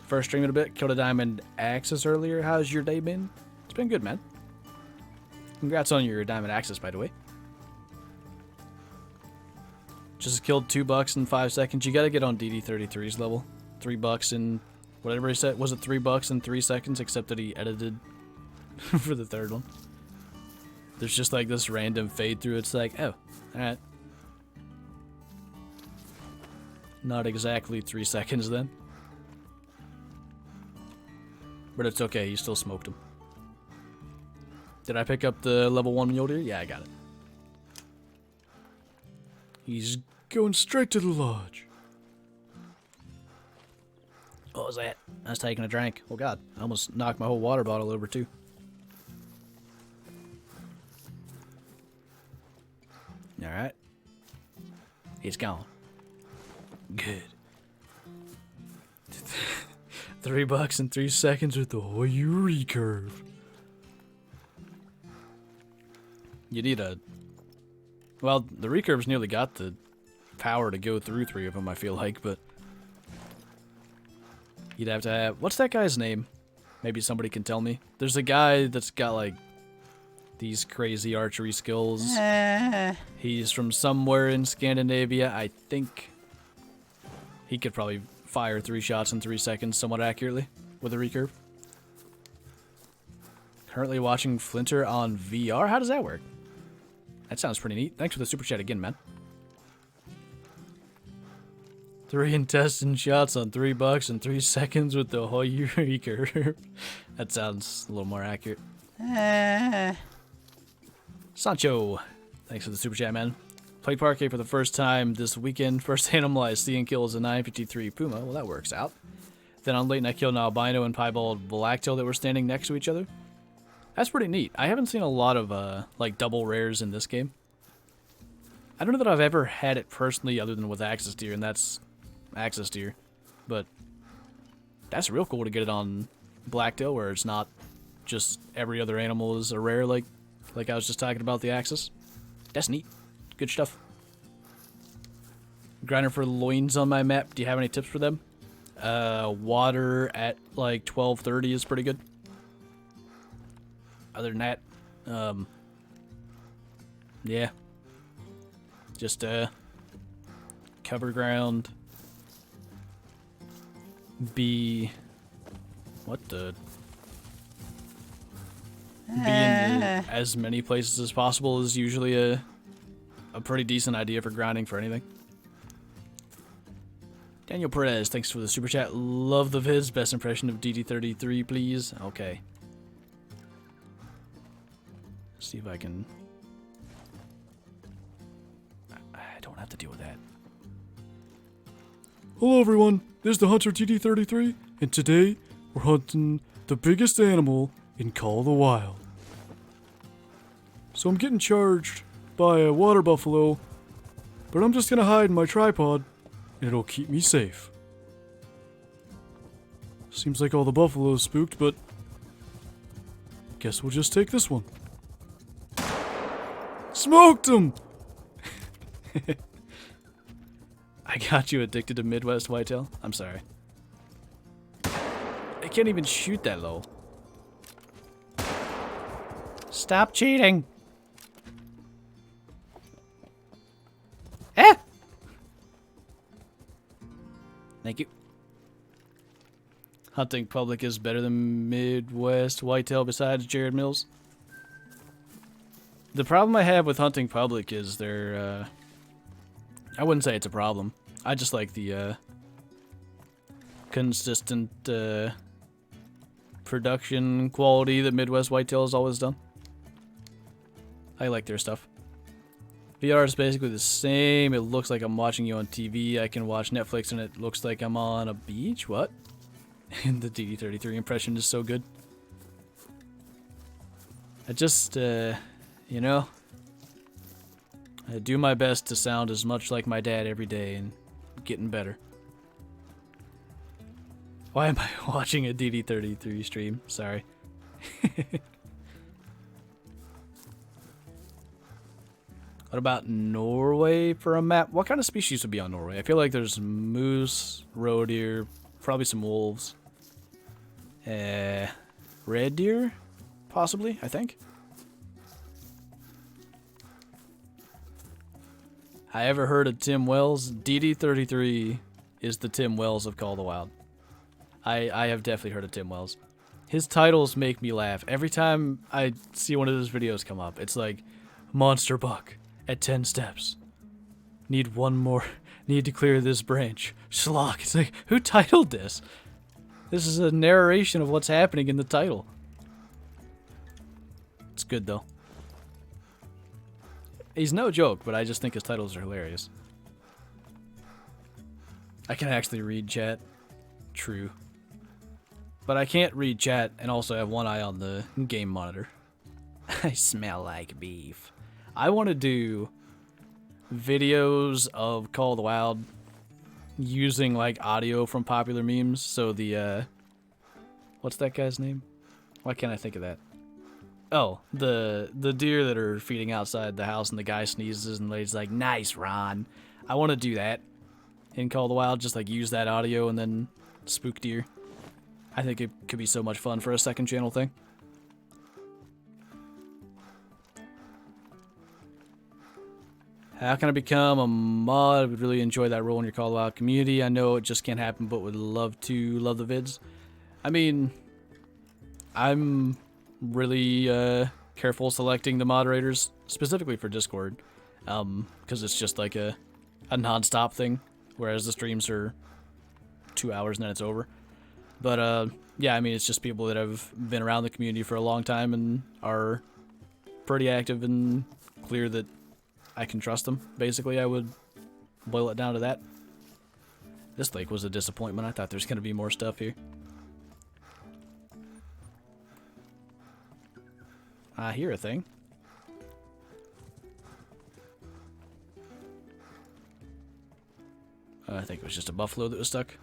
First stream in a bit, killed a diamond axis earlier. How's your day been? It's been good, man. Congrats on your diamond axis, by the way. Just killed $2 in 5 seconds. You gotta get on DD33's level. $3 in whatever he said. Was it $3 in 3 seconds? Except that he edited for the third one. There's just like this random fade through. It's like, oh, alright. Not exactly 3 seconds then. But it's okay, you still smoked him. Did I pick up the level 1 mule deer? Yeah, I got it. He's going straight to the lodge. What was that? I was taking a drink. Oh god, I almost knocked my whole water bottle over too. Alright. It's gone. Good. $3 in 3 seconds with the recurve. You need a... Well, the recurve's nearly got the power to go through 3 of them, I feel like, but... You'd have to have... What's that guy's name? Maybe somebody can tell me. There's a guy that's got, like, these crazy archery skills. He's from somewhere in Scandinavia, I think. He could probably fire 3 shots in 3 seconds somewhat accurately with a recurve. Currently watching Flinter on VR? How does that work? That sounds pretty neat. Thanks for the super chat again, man. 3 intestine shots on $3 in 3 seconds with the recurve. That sounds a little more accurate. Sancho, thanks for the super chat, man. Played Parquet for the first time this weekend. First animal I see and kill is a 953 Puma. Well, that works out. Then on late night killed an albino and piebald blacktail that were standing next to each other. That's pretty neat. I haven't seen a lot of like double rares in this game. I don't know that I've ever had it personally other than with Axis Deer, and that's Axis Deer. But that's real cool to get it on blacktail where it's not just every other animal is a rare like I was just talking about the Axis. That's neat. Good stuff. Grinder for loins on my map. Do you have any tips for them? Water at like 12:30 is pretty good. Other than that, yeah. Just cover ground. Be in as many places as possible is usually a pretty decent idea for grinding for anything. Daniel Perez, thanks for the super chat. Love the vids. Best impression of DD33, please. Okay. Let's see if I can... I don't have to deal with that. Hello everyone, this is the Hunter DD33, and today we're hunting the biggest animal in Call of the Wild. So I'm getting charged by a water buffalo, but I'm just gonna hide in my tripod, and it'll keep me safe. Seems like all the buffaloes spooked, but guess we'll just take this one. Smoked him! I got you addicted to Midwest whitetail? I'm sorry. I can't even shoot that low. Stop cheating! Eh! Thank you. Hunting public is better than Midwest whitetail besides Jared Mills. The problem I have with hunting public is they're, I wouldn't say it's a problem. I just like the, consistent, production quality that Midwest whitetail has always done. I like their stuff. VR is basically the same. It looks like I'm watching you on TV. I can watch Netflix and it looks like I'm on a beach. What? And the DD33 impression is so good. I just, you know, I do my best to sound as much like my dad every day and getting better. Why am I watching a DD33 stream? Sorry. What about Norway for a map? What kind of species would be on Norway? I feel like there's moose, roe deer, probably some wolves. Red deer? Possibly, I think. I ever heard of Tim Wells? DD33 is the Tim Wells of Call of the Wild. I have definitely heard of Tim Wells. His titles make me laugh. Every time I see one of his videos come up, it's like, Monster Buck at 10 steps. Need one more. Need to clear this branch. Schlock. It's like, who titled this? This is a narration of what's happening in the title. It's good, though. He's no joke, but I just think his titles are hilarious. I can actually read chat. True. But I can't read chat and also have one eye on the game monitor. I smell like beef. I want to do videos of Call of the Wild using like audio from popular memes. So the what's that guy's name? Why can't I think of that? Oh, the deer that are feeding outside the house and the guy sneezes and the lady's like, "Nice, Ron." I want to do that in Call of the Wild, just like use that audio and then spook deer. I think it could be so much fun for a second channel thing. How can I become a mod? I would really enjoy that role in your Call of the Wild community. I know it just can't happen, but would love to. Love the vids. I mean, I'm really careful selecting the moderators, specifically for Discord, because it's just like a non-stop thing, whereas the streams are 2 hours and then it's over. But yeah, I mean, it's just people that have been around the community for a long time and are pretty active and clear that I can trust them. Basically, I would boil it down to that. This lake was a disappointment. I thought there's going to be more stuff here. I hear a thing. I think it was just a buffalo that was stuck.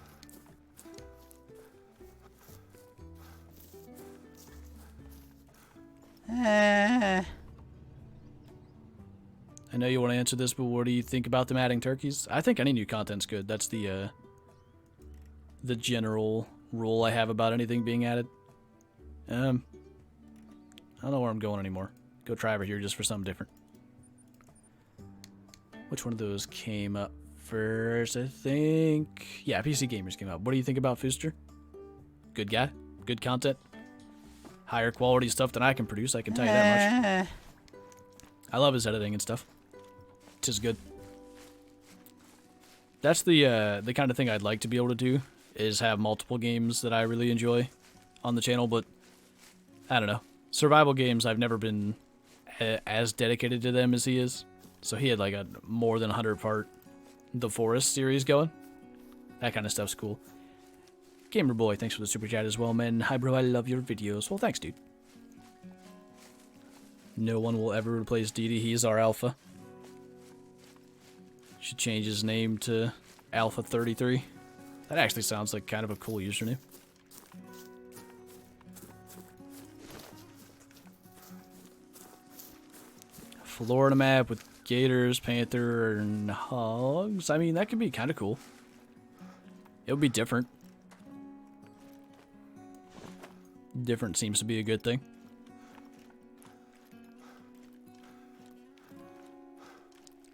I know you want to answer this, but what do you think about them adding turkeys? I think any new content's good. That's the general rule I have about anything being added. I don't know where I'm going anymore. Go try over here just for something different. Which one of those came up first? I think... yeah, PC Gamers came up. What do you think about Fooster? Good guy? Good content? Higher quality stuff than I can produce, I can tell you that much. I love his editing and stuff. 'Tis good. That's the kind of thing I'd like to be able to do, is have multiple games that I really enjoy on the channel, but I don't know. Survival games, I've never been as dedicated to them as he is. So he had like a more than 100-part The Forest series going. That kind of stuff's cool. Gamer Boy, thanks for the super chat as well, man. Hi, bro, I love your videos. Well, thanks, dude. No one will ever replace DD. He's our alpha. Should change his name to Alpha 33. That actually sounds like kind of a cool username. Florida map with gators, panther, and hogs. I mean, that could be kind of cool. It would be different. Different seems to be a good thing.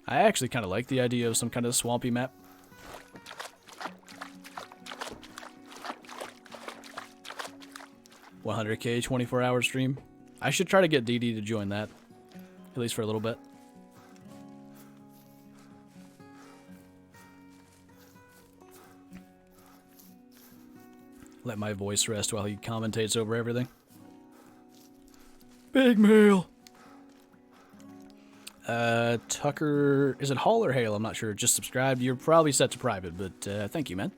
I actually kind of like the idea of some kind of swampy map. $100K 24-hour stream. I should try to get DD to join that. At least for a little bit. Let my voice rest while he commentates over everything. Big mail. Tucker, is it Hall or Hale? I'm not sure. Just subscribed. You're probably set to private, but thank you, man.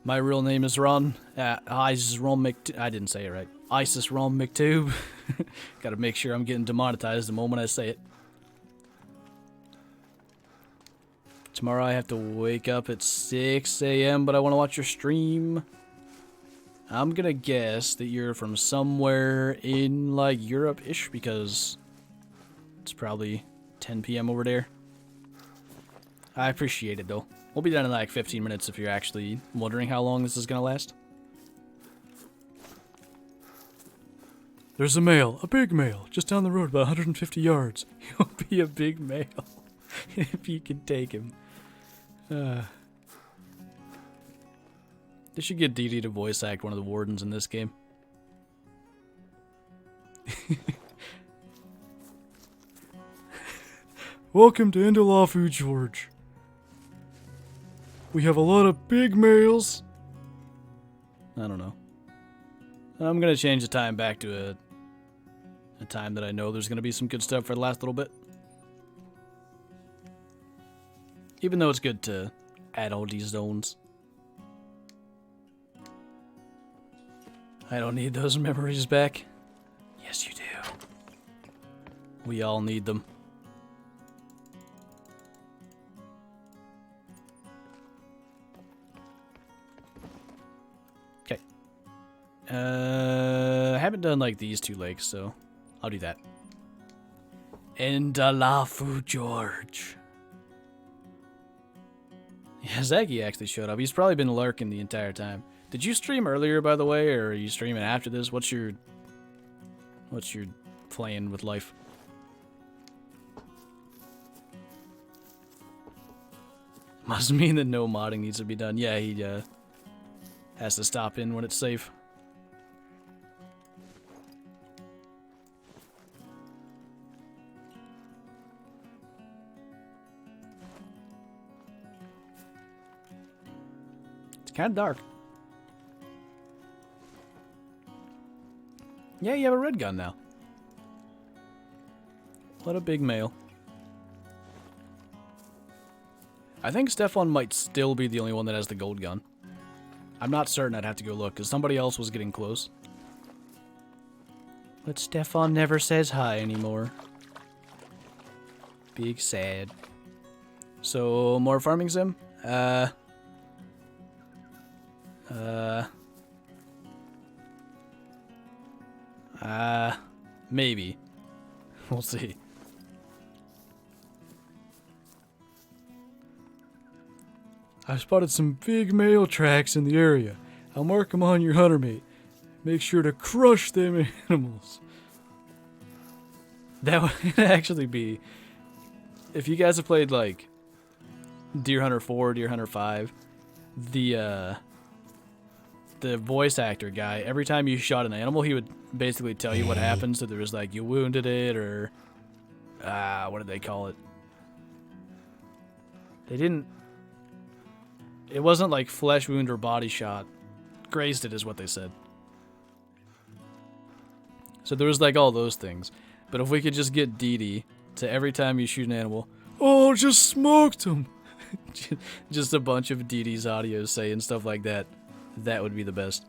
My real name is Ron. Isis Ron McTube. I didn't say it right. Isis Ron McTube. Gotta make sure I'm getting demonetized the moment I say it. Tomorrow I have to wake up at 6 a.m., but I want to watch your stream. I'm gonna guess that you're from somewhere in, like, Europe-ish, because it's probably 10 p.m. over there. I appreciate it, though. We'll be done in, like, 15 minutes if you're actually wondering how long this is gonna last. There's a male, a big male, just down the road about 150 yards. He'll be a big male if you can take him. They should get DD to voice act one of the wardens in this game. Welcome to Indalafu, George. We have a lot of big males. I don't know. I'm gonna change the time back to a time that I know there's gonna be some good stuff for the last little bit. Even though it's good to add all these zones. I don't need those memories back. Yes, you do. We all need them. Okay. I haven't done like these two lakes, so I'll do that. Indalafu, George. Yeah, Zaggy actually showed up. He's probably been lurking the entire time. Did you stream earlier, by the way, or are you streaming after this? What's your plan with life? Must mean that no modding needs to be done. Yeah, he has to stop in when it's safe. Kind of dark. Yeah, you have a red gun now. What a big male. I think Stefan might still be the only one that has the gold gun. I'm not certain. I'd have to go look, because somebody else was getting close. But Stefan never says hi anymore. Big sad. So, more farming sim? Maybe. We'll see. I've spotted some big male tracks in the area. I'll mark them on your hunter mate. Make sure to crush them animals. That would actually be... If you guys have played, like, Deer Hunter 4, Deer Hunter 5, the voice actor guy, every time you shot an animal, he would basically tell you what happens. So there was like, you wounded it, or what did they call it? They didn't... It wasn't like flesh wound or body shot. Grazed it is what they said. So there was like all those things. But if we could just get DD to every time you shoot an animal, oh, just smoked him. Just a bunch of DD's audios saying stuff like that. That would be the best.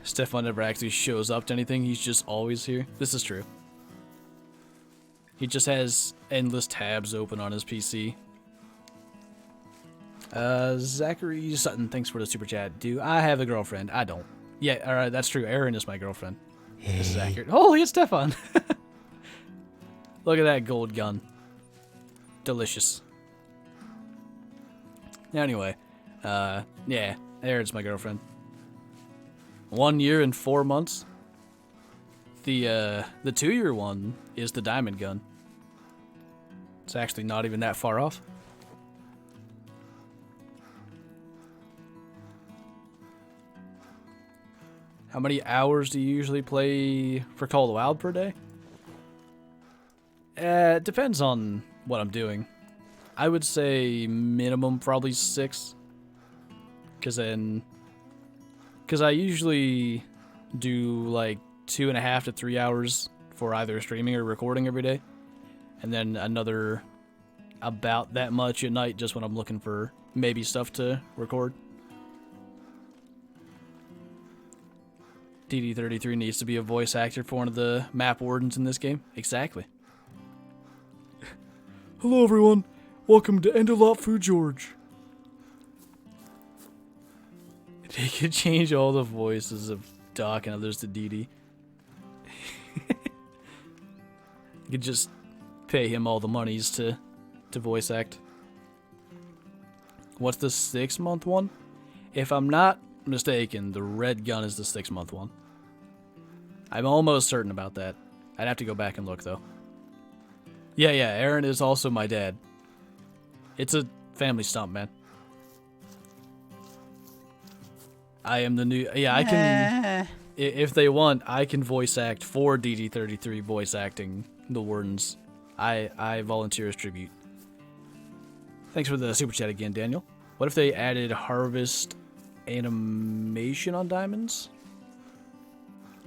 Stefan never actually shows up to anything. He's just always here. This is true. He just has endless tabs open on his PC. Zachary Sutton, thanks for the super chat. Do I have a girlfriend? I don't. Yeah, alright, that's true. Erin is my girlfriend. This is accurate. Holy, it's Stefan! Look at that gold gun. Delicious. Anyway, yeah, Erin's my girlfriend. 1 year and 4 months. The 2-year one is the diamond gun. It's actually not even that far off. How many hours do you usually play for Call of the Wild per day? It depends on what I'm doing. I would say minimum probably 6. Because I usually do like 2.5 to 3 hours for either streaming or recording every day. And then another about that much at night just when I'm looking for maybe stuff to record. DD33 needs to be a voice actor for one of the map wardens in this game. Exactly. Hello everyone, welcome to Endolot George. They could change all the voices of Doc and others to DD. You could just pay him all the monies to voice act. What's the 6-month one? If I'm not mistaken, the red gun is the 6-month one. I'm almost certain about that. I'd have to go back and look, though. Yeah, Aaron is also my dad. It's a family stump, man. I am the new... Yeah, I can... If they want, I can voice act for DD33 voice acting the wardens. I volunteer as tribute. Thanks for the super chat again, Daniel. What if they added harvest animation on diamonds?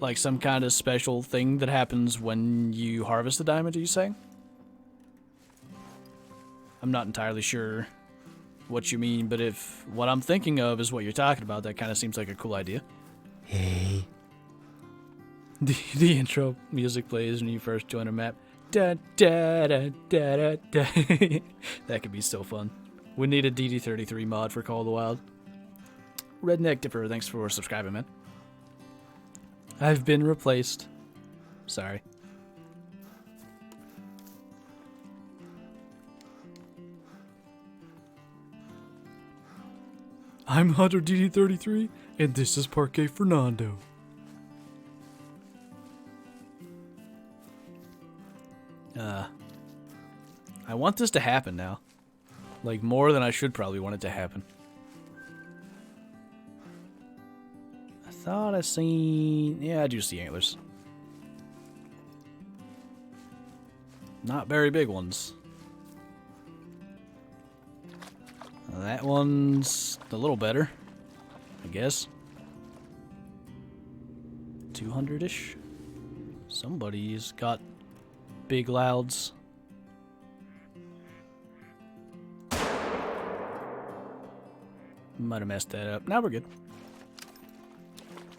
Like some kind of special thing that happens when you harvest a diamond, are you saying? I'm not entirely sure what you mean, but if what I'm thinking of is what you're talking about, that kind of seems like a cool idea. Hey. The intro music plays when you first join a map. Da, da, da, da, da, da. That could be so fun. We need a DD33 mod for Call of the Wild. Redneck Dipper, thanks for subscribing, man. I've been replaced. Sorry. I'm Hunter DD33, and this is Parque Fernando. I want this to happen now. Like, more than I should probably want it to happen. I thought I seen... Yeah, I do see antlers. Not very big ones. That one's a little better, I guess. 200-ish. Somebody's got big louds. Might have messed that up. Now we're good.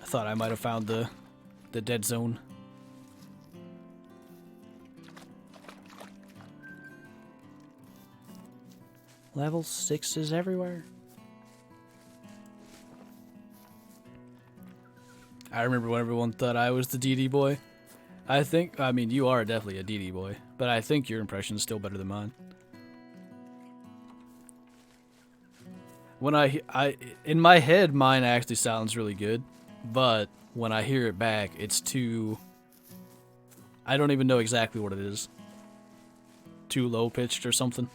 I thought I might have found the dead zone. Level 6 is everywhere. I remember when everyone thought I was the DD boy. I mean, you are definitely a DD boy, but I think your impression is still better than mine. When in my head, mine actually sounds really good, but when I hear it back, it's too... I don't even know exactly what it is. Too low-pitched or something.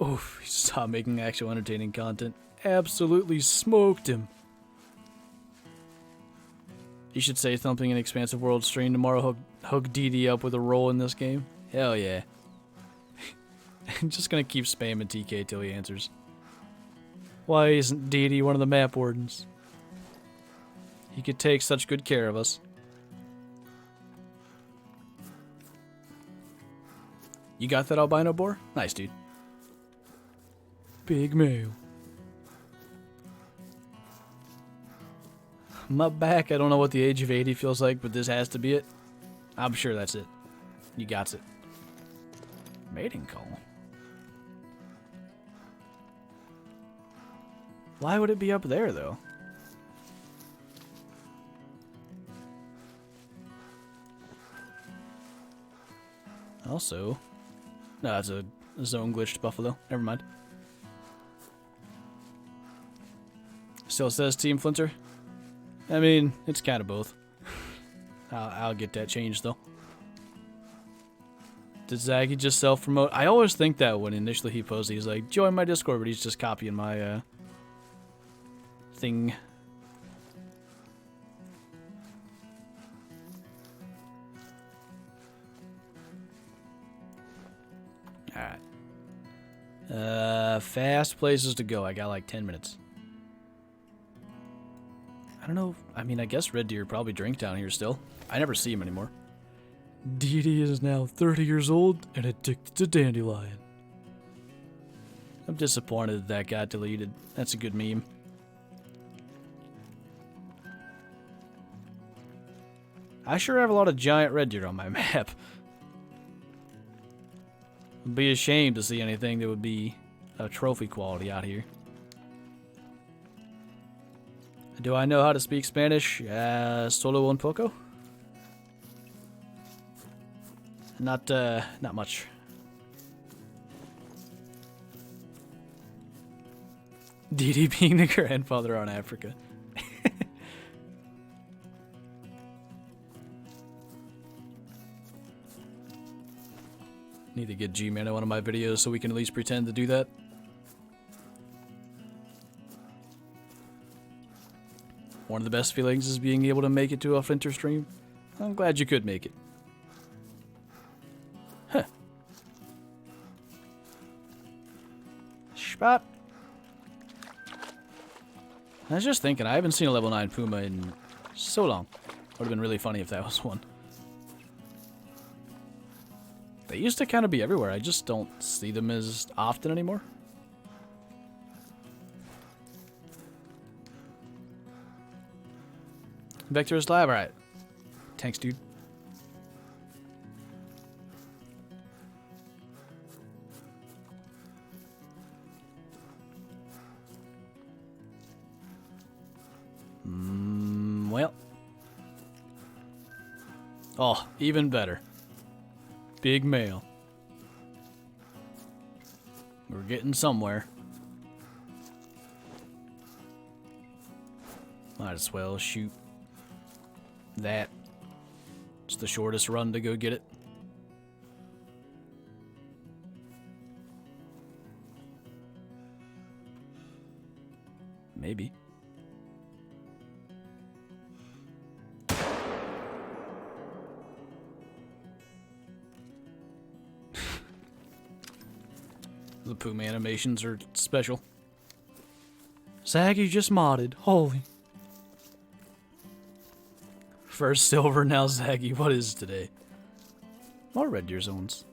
Oof, he stopped making actual entertaining content. Absolutely smoked him. You should say something in Expansive World stream tomorrow. Hook DD up with a roll in this game. Hell yeah. I'm just gonna keep spamming TK till he answers. Why isn't DD one of the map wardens? He could take such good care of us. You got that albino boar? Nice, dude. Big male. My back, I don't know what the age of 80 feels like, but this has to be it. I'm sure that's it. You got it. Mating call. Why would it be up there, though? Also, no, it's a zone glitched buffalo. Never mind. Still says Team Flinter. I mean, it's kind of both. I'll get that changed, though. Did Zaggy just self-promote? I always think that when initially he posted, he's like, join my Discord, but he's just copying my, thing. Alright. Fast places to go. I got like 10 minutes. I don't know. I mean, I guess Red Deer probably drink down here still. I never see him anymore. DD is now 30 years old and addicted to dandelion. I'm disappointed that got deleted. That's a good meme. I sure have a lot of giant red deer on my map. I'd be ashamed to see anything that would be a trophy quality out here. Do I know how to speak Spanish? Solo un poco? Not much. DD being the grandfather on Africa. Need to get G-Man on one of my videos so we can at least pretend to do that. One of the best feelings is being able to make it to a Flinter stream. I'm glad you could make it. Huh. Spot. I was just thinking, I haven't seen a level 9 Puma in so long. Would have been really funny if that was one. They used to kind of be everywhere. I just don't see them as often anymore. Vector is live, alright. Thanks, dude. Well. Oh, even better. Big male. We're getting somewhere. Might as well shoot that. It's the shortest run to go get it. Maybe. The Puma animations are special. Zaggy just modded. Holy. First silver, now Zaggy. What is today? More red deer zones.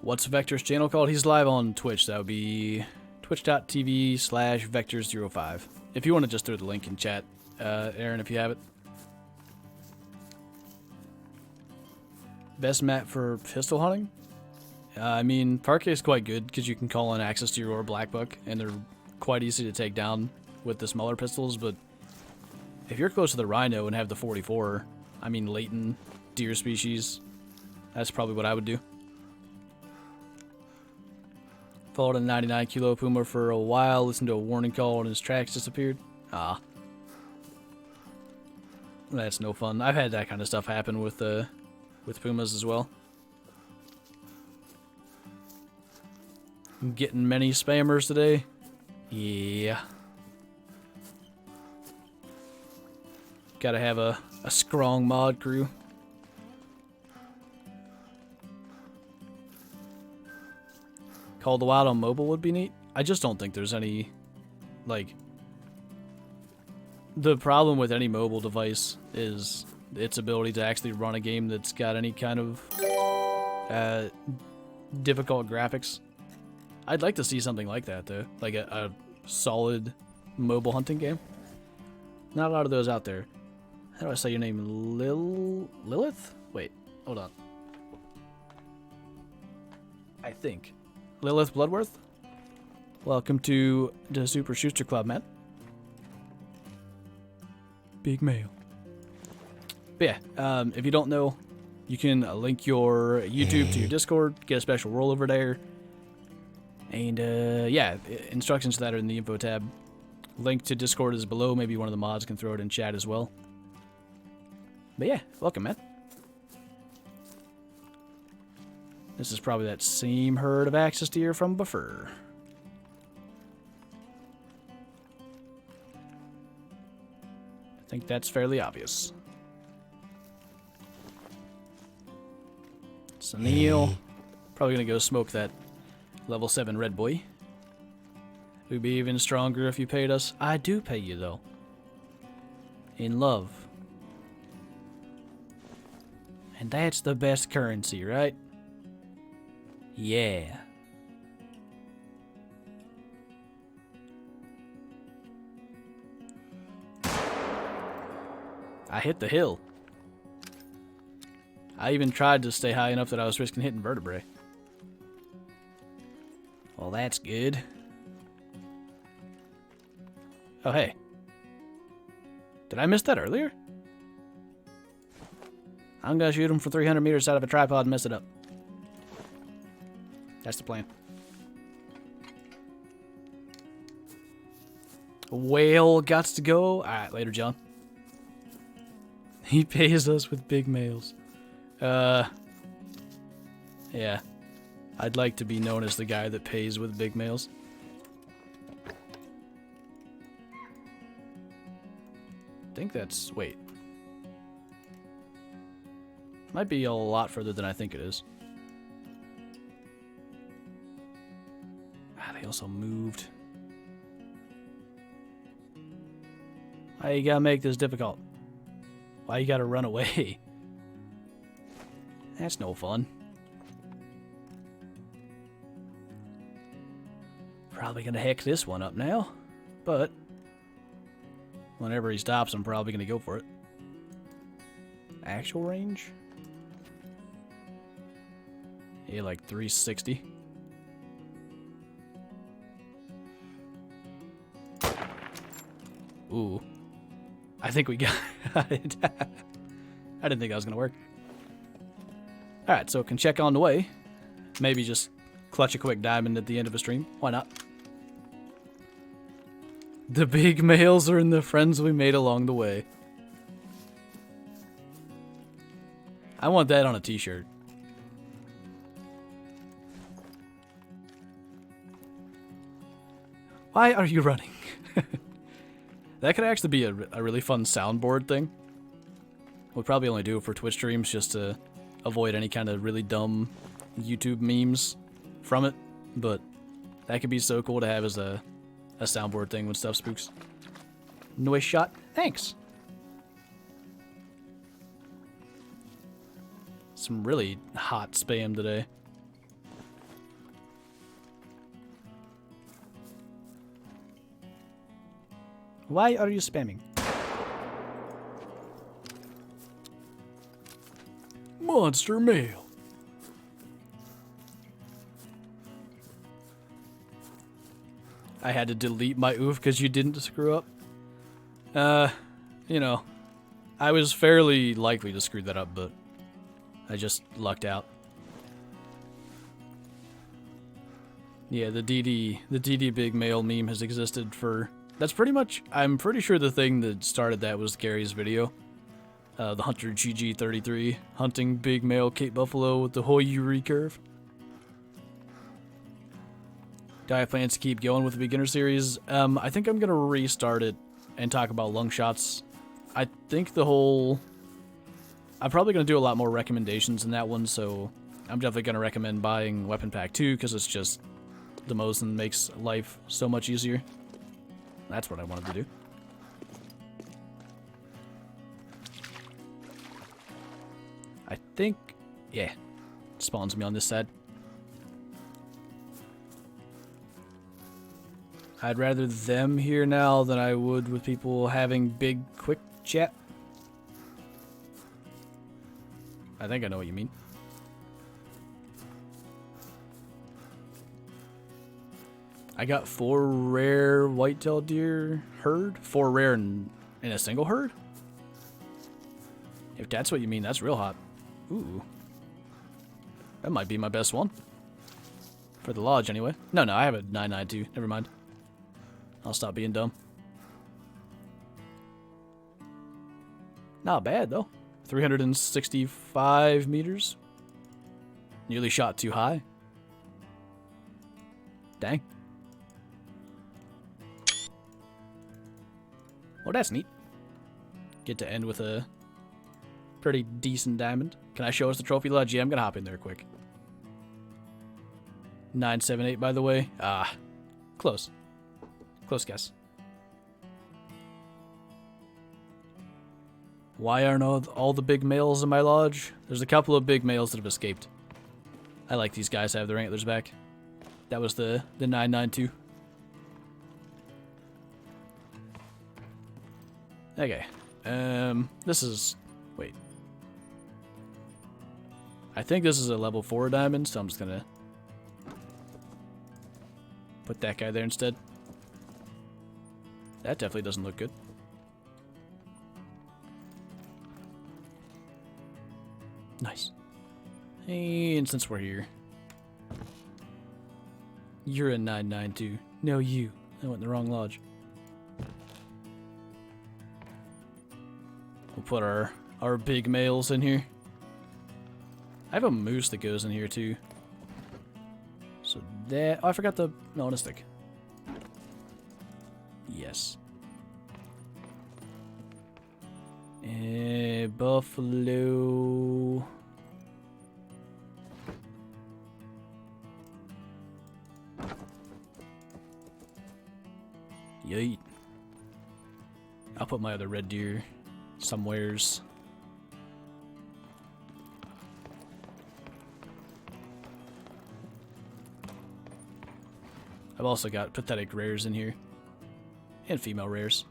What's Vector's channel called? He's live on Twitch. That would be twitch.tv/Vector05. If you want to just throw the link in chat, Aaron, if you have it. Best map for pistol hunting? I mean, Parquet is quite good because you can call in access to your Aurora Black Buck, and they're quite easy to take down with the smaller pistols, but if you're close to the Rhino and have the 44, I mean, latent deer species, that's probably what I would do. Followed a 99 kilo Puma for a while, listened to a warning call, and his tracks disappeared. Ah. That's no fun. I've had that kind of stuff happen with Pumas as well. I'm getting many spammers today. Yeah. Gotta have a strong mod crew. Call of the Wild on mobile would be neat. I just don't think there's any, like... The problem with any mobile device is its ability to actually run a game that's got any kind of difficult graphics. I'd like to see something like that, though. Like a solid mobile hunting game. Not a lot of those out there. How do I say your name? Lilith? Wait, hold on. I think. Lilith Bloodworth? Welcome to the Super Shooter Club, man. Big mail. But yeah, if you don't know, you can link your YouTube to your Discord, get a special role over there. And yeah, instructions to that are in the info tab. Link to Discord is below. Maybe one of the mods can throw it in chat as well. But yeah, welcome, man. This is probably that same herd of axis deer from before. I think that's fairly obvious. So Neil, probably gonna go smoke that level 7 red boy. We'd be even stronger if you paid us. I do pay you though. In love. And that's the best currency, right? Yeah. I hit the hill. I even tried to stay high enough that I was risking hitting vertebrae. Well, that's good. Oh, hey. Did I miss that earlier? I'm gonna shoot him from 300 meters out of a tripod and mess it up. That's the plan. Whale gots to go. Alright, later, John. He pays us with big males. Yeah. I'd like to be known as the guy that pays with big males. I think that's... Wait. Might be a lot further than I think it is. Ah, they also moved. Why you gotta make this difficult? Why you gotta run away? That's no fun. Probably gonna heck this one up now, but whenever he stops, I'm probably gonna go for it. Actual range? Yeah, like 360. Ooh. I think we got it. I didn't think that was gonna work. Alright, so can check on the way. Maybe just clutch a quick diamond at the end of a stream. Why not? The big males are in the friends we made along the way. I want that on a t-shirt. Why are you running? That could actually be a really fun soundboard thing. We'll probably only do it for Twitch streams just to avoid any kind of really dumb YouTube memes from it. But that could be so cool to have as a soundboard thing when stuff spooks. Noise shot. Thanks. Some really hot spam today. Why are you spamming? Monster male. I had to delete my oof because you didn't screw up. You know, I was fairly likely to screw that up, but I just lucked out. Yeah, the DD big male meme has existed for... That's pretty much... I'm pretty sure the thing that started that was Gary's video. The Hunter GG33 hunting big male Cape Buffalo with the Hoyu recurve. Do I have plans to keep going with the beginner series? I think I'm going to restart it and talk about lung shots. I think the whole... I'm probably going to do a lot more recommendations in that one, so I'm definitely going to recommend buying Weapon Pack 2, because it's just the most and makes life so much easier. That's what I wanted to do. I think... yeah. Spawns me on this side. I'd rather them here now than I would with people having big, quick chat. I think I know what you mean. I got 4 rare white-tailed deer herd. 4 rare in a single herd? If that's what you mean, that's real hot. Ooh. That might be my best one. For the lodge, anyway. No, I have a 992. Never mind. I'll stop being dumb. Not bad, though. 365 meters. Nearly shot too high. Dang. Well, that's neat. Get to end with a pretty decent diamond. Can I show us the trophy lodge? Yeah, I'm gonna hop in there quick. 978, by the way. Ah, close. Close guess. Why aren't all the big males in my lodge? There's a couple of big males that have escaped. I like these guys to have their antlers back. That was the 992. Okay. This is... wait. I think this is a level 4 diamond, so I'm just gonna put that guy there instead. That definitely doesn't look good. Nice. And since we're here, you're a 992. No, you. I went in the wrong lodge. We'll put our big males in here. I have a moose that goes in here too. So that... oh, I forgot the melon stick. Yes. Buffalo. Yeet. I'll put my other red deer somewheres. I've also got pathetic rares in here. And female rares.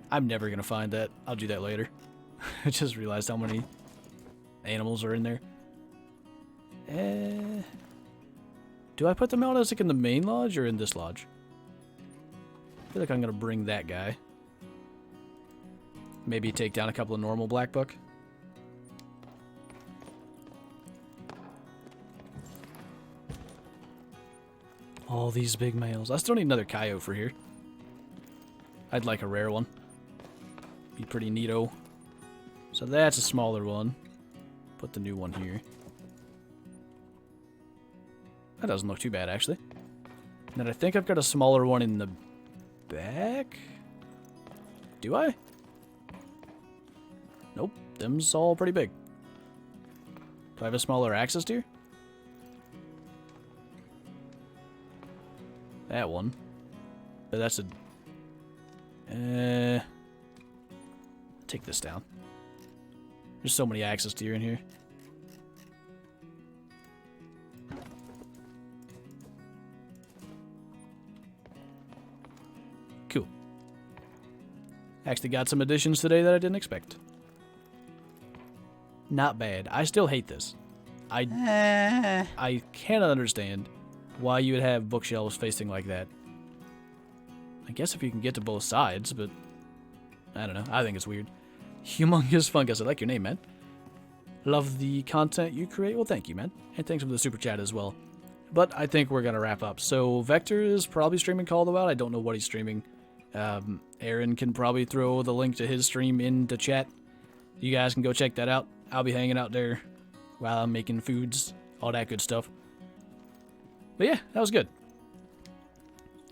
I'm never going to find that. I'll do that later. I just realized how many animals are in there. Do I put the melodic in the main lodge or in this lodge? I feel like I'm going to bring that guy. Maybe take down a couple of normal black buck. All these big males. I still need another coyote for here. I'd like a rare one. Be pretty neato. So that's a smaller one. Put the new one here. That doesn't look too bad, actually. And then I think I've got a smaller one in the back. Do I? Nope. Them's all pretty big. Do I have a smaller access deer? That one. But that's a... take this down. There's so many access deer in here. Cool. Actually got some additions today that I didn't expect. Not bad. I still hate this. I cannot understand why you would have bookshelves facing like that. I guess if you can get to both sides, but I don't know. I think it's weird. Humongous Fungus. I like your name, man. Love the content you create. Well, thank you, man. And thanks for the super chat as well. But I think we're going to wrap up. So Vector is probably streaming Call of the Wild. I don't know what he's streaming. Aaron can probably throw the link to his stream into chat. You guys can go check that out. I'll be hanging out there while I'm making foods. All that good stuff. But yeah, that was good.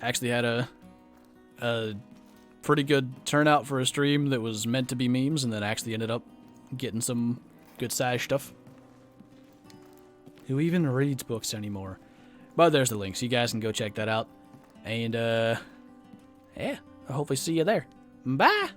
Actually had a pretty good turnout for a stream that was meant to be memes and then actually ended up getting some good size stuff. Who even reads books anymore? But there's the link, so you guys can go check that out. And, yeah, I'll hopefully see you there. Bye!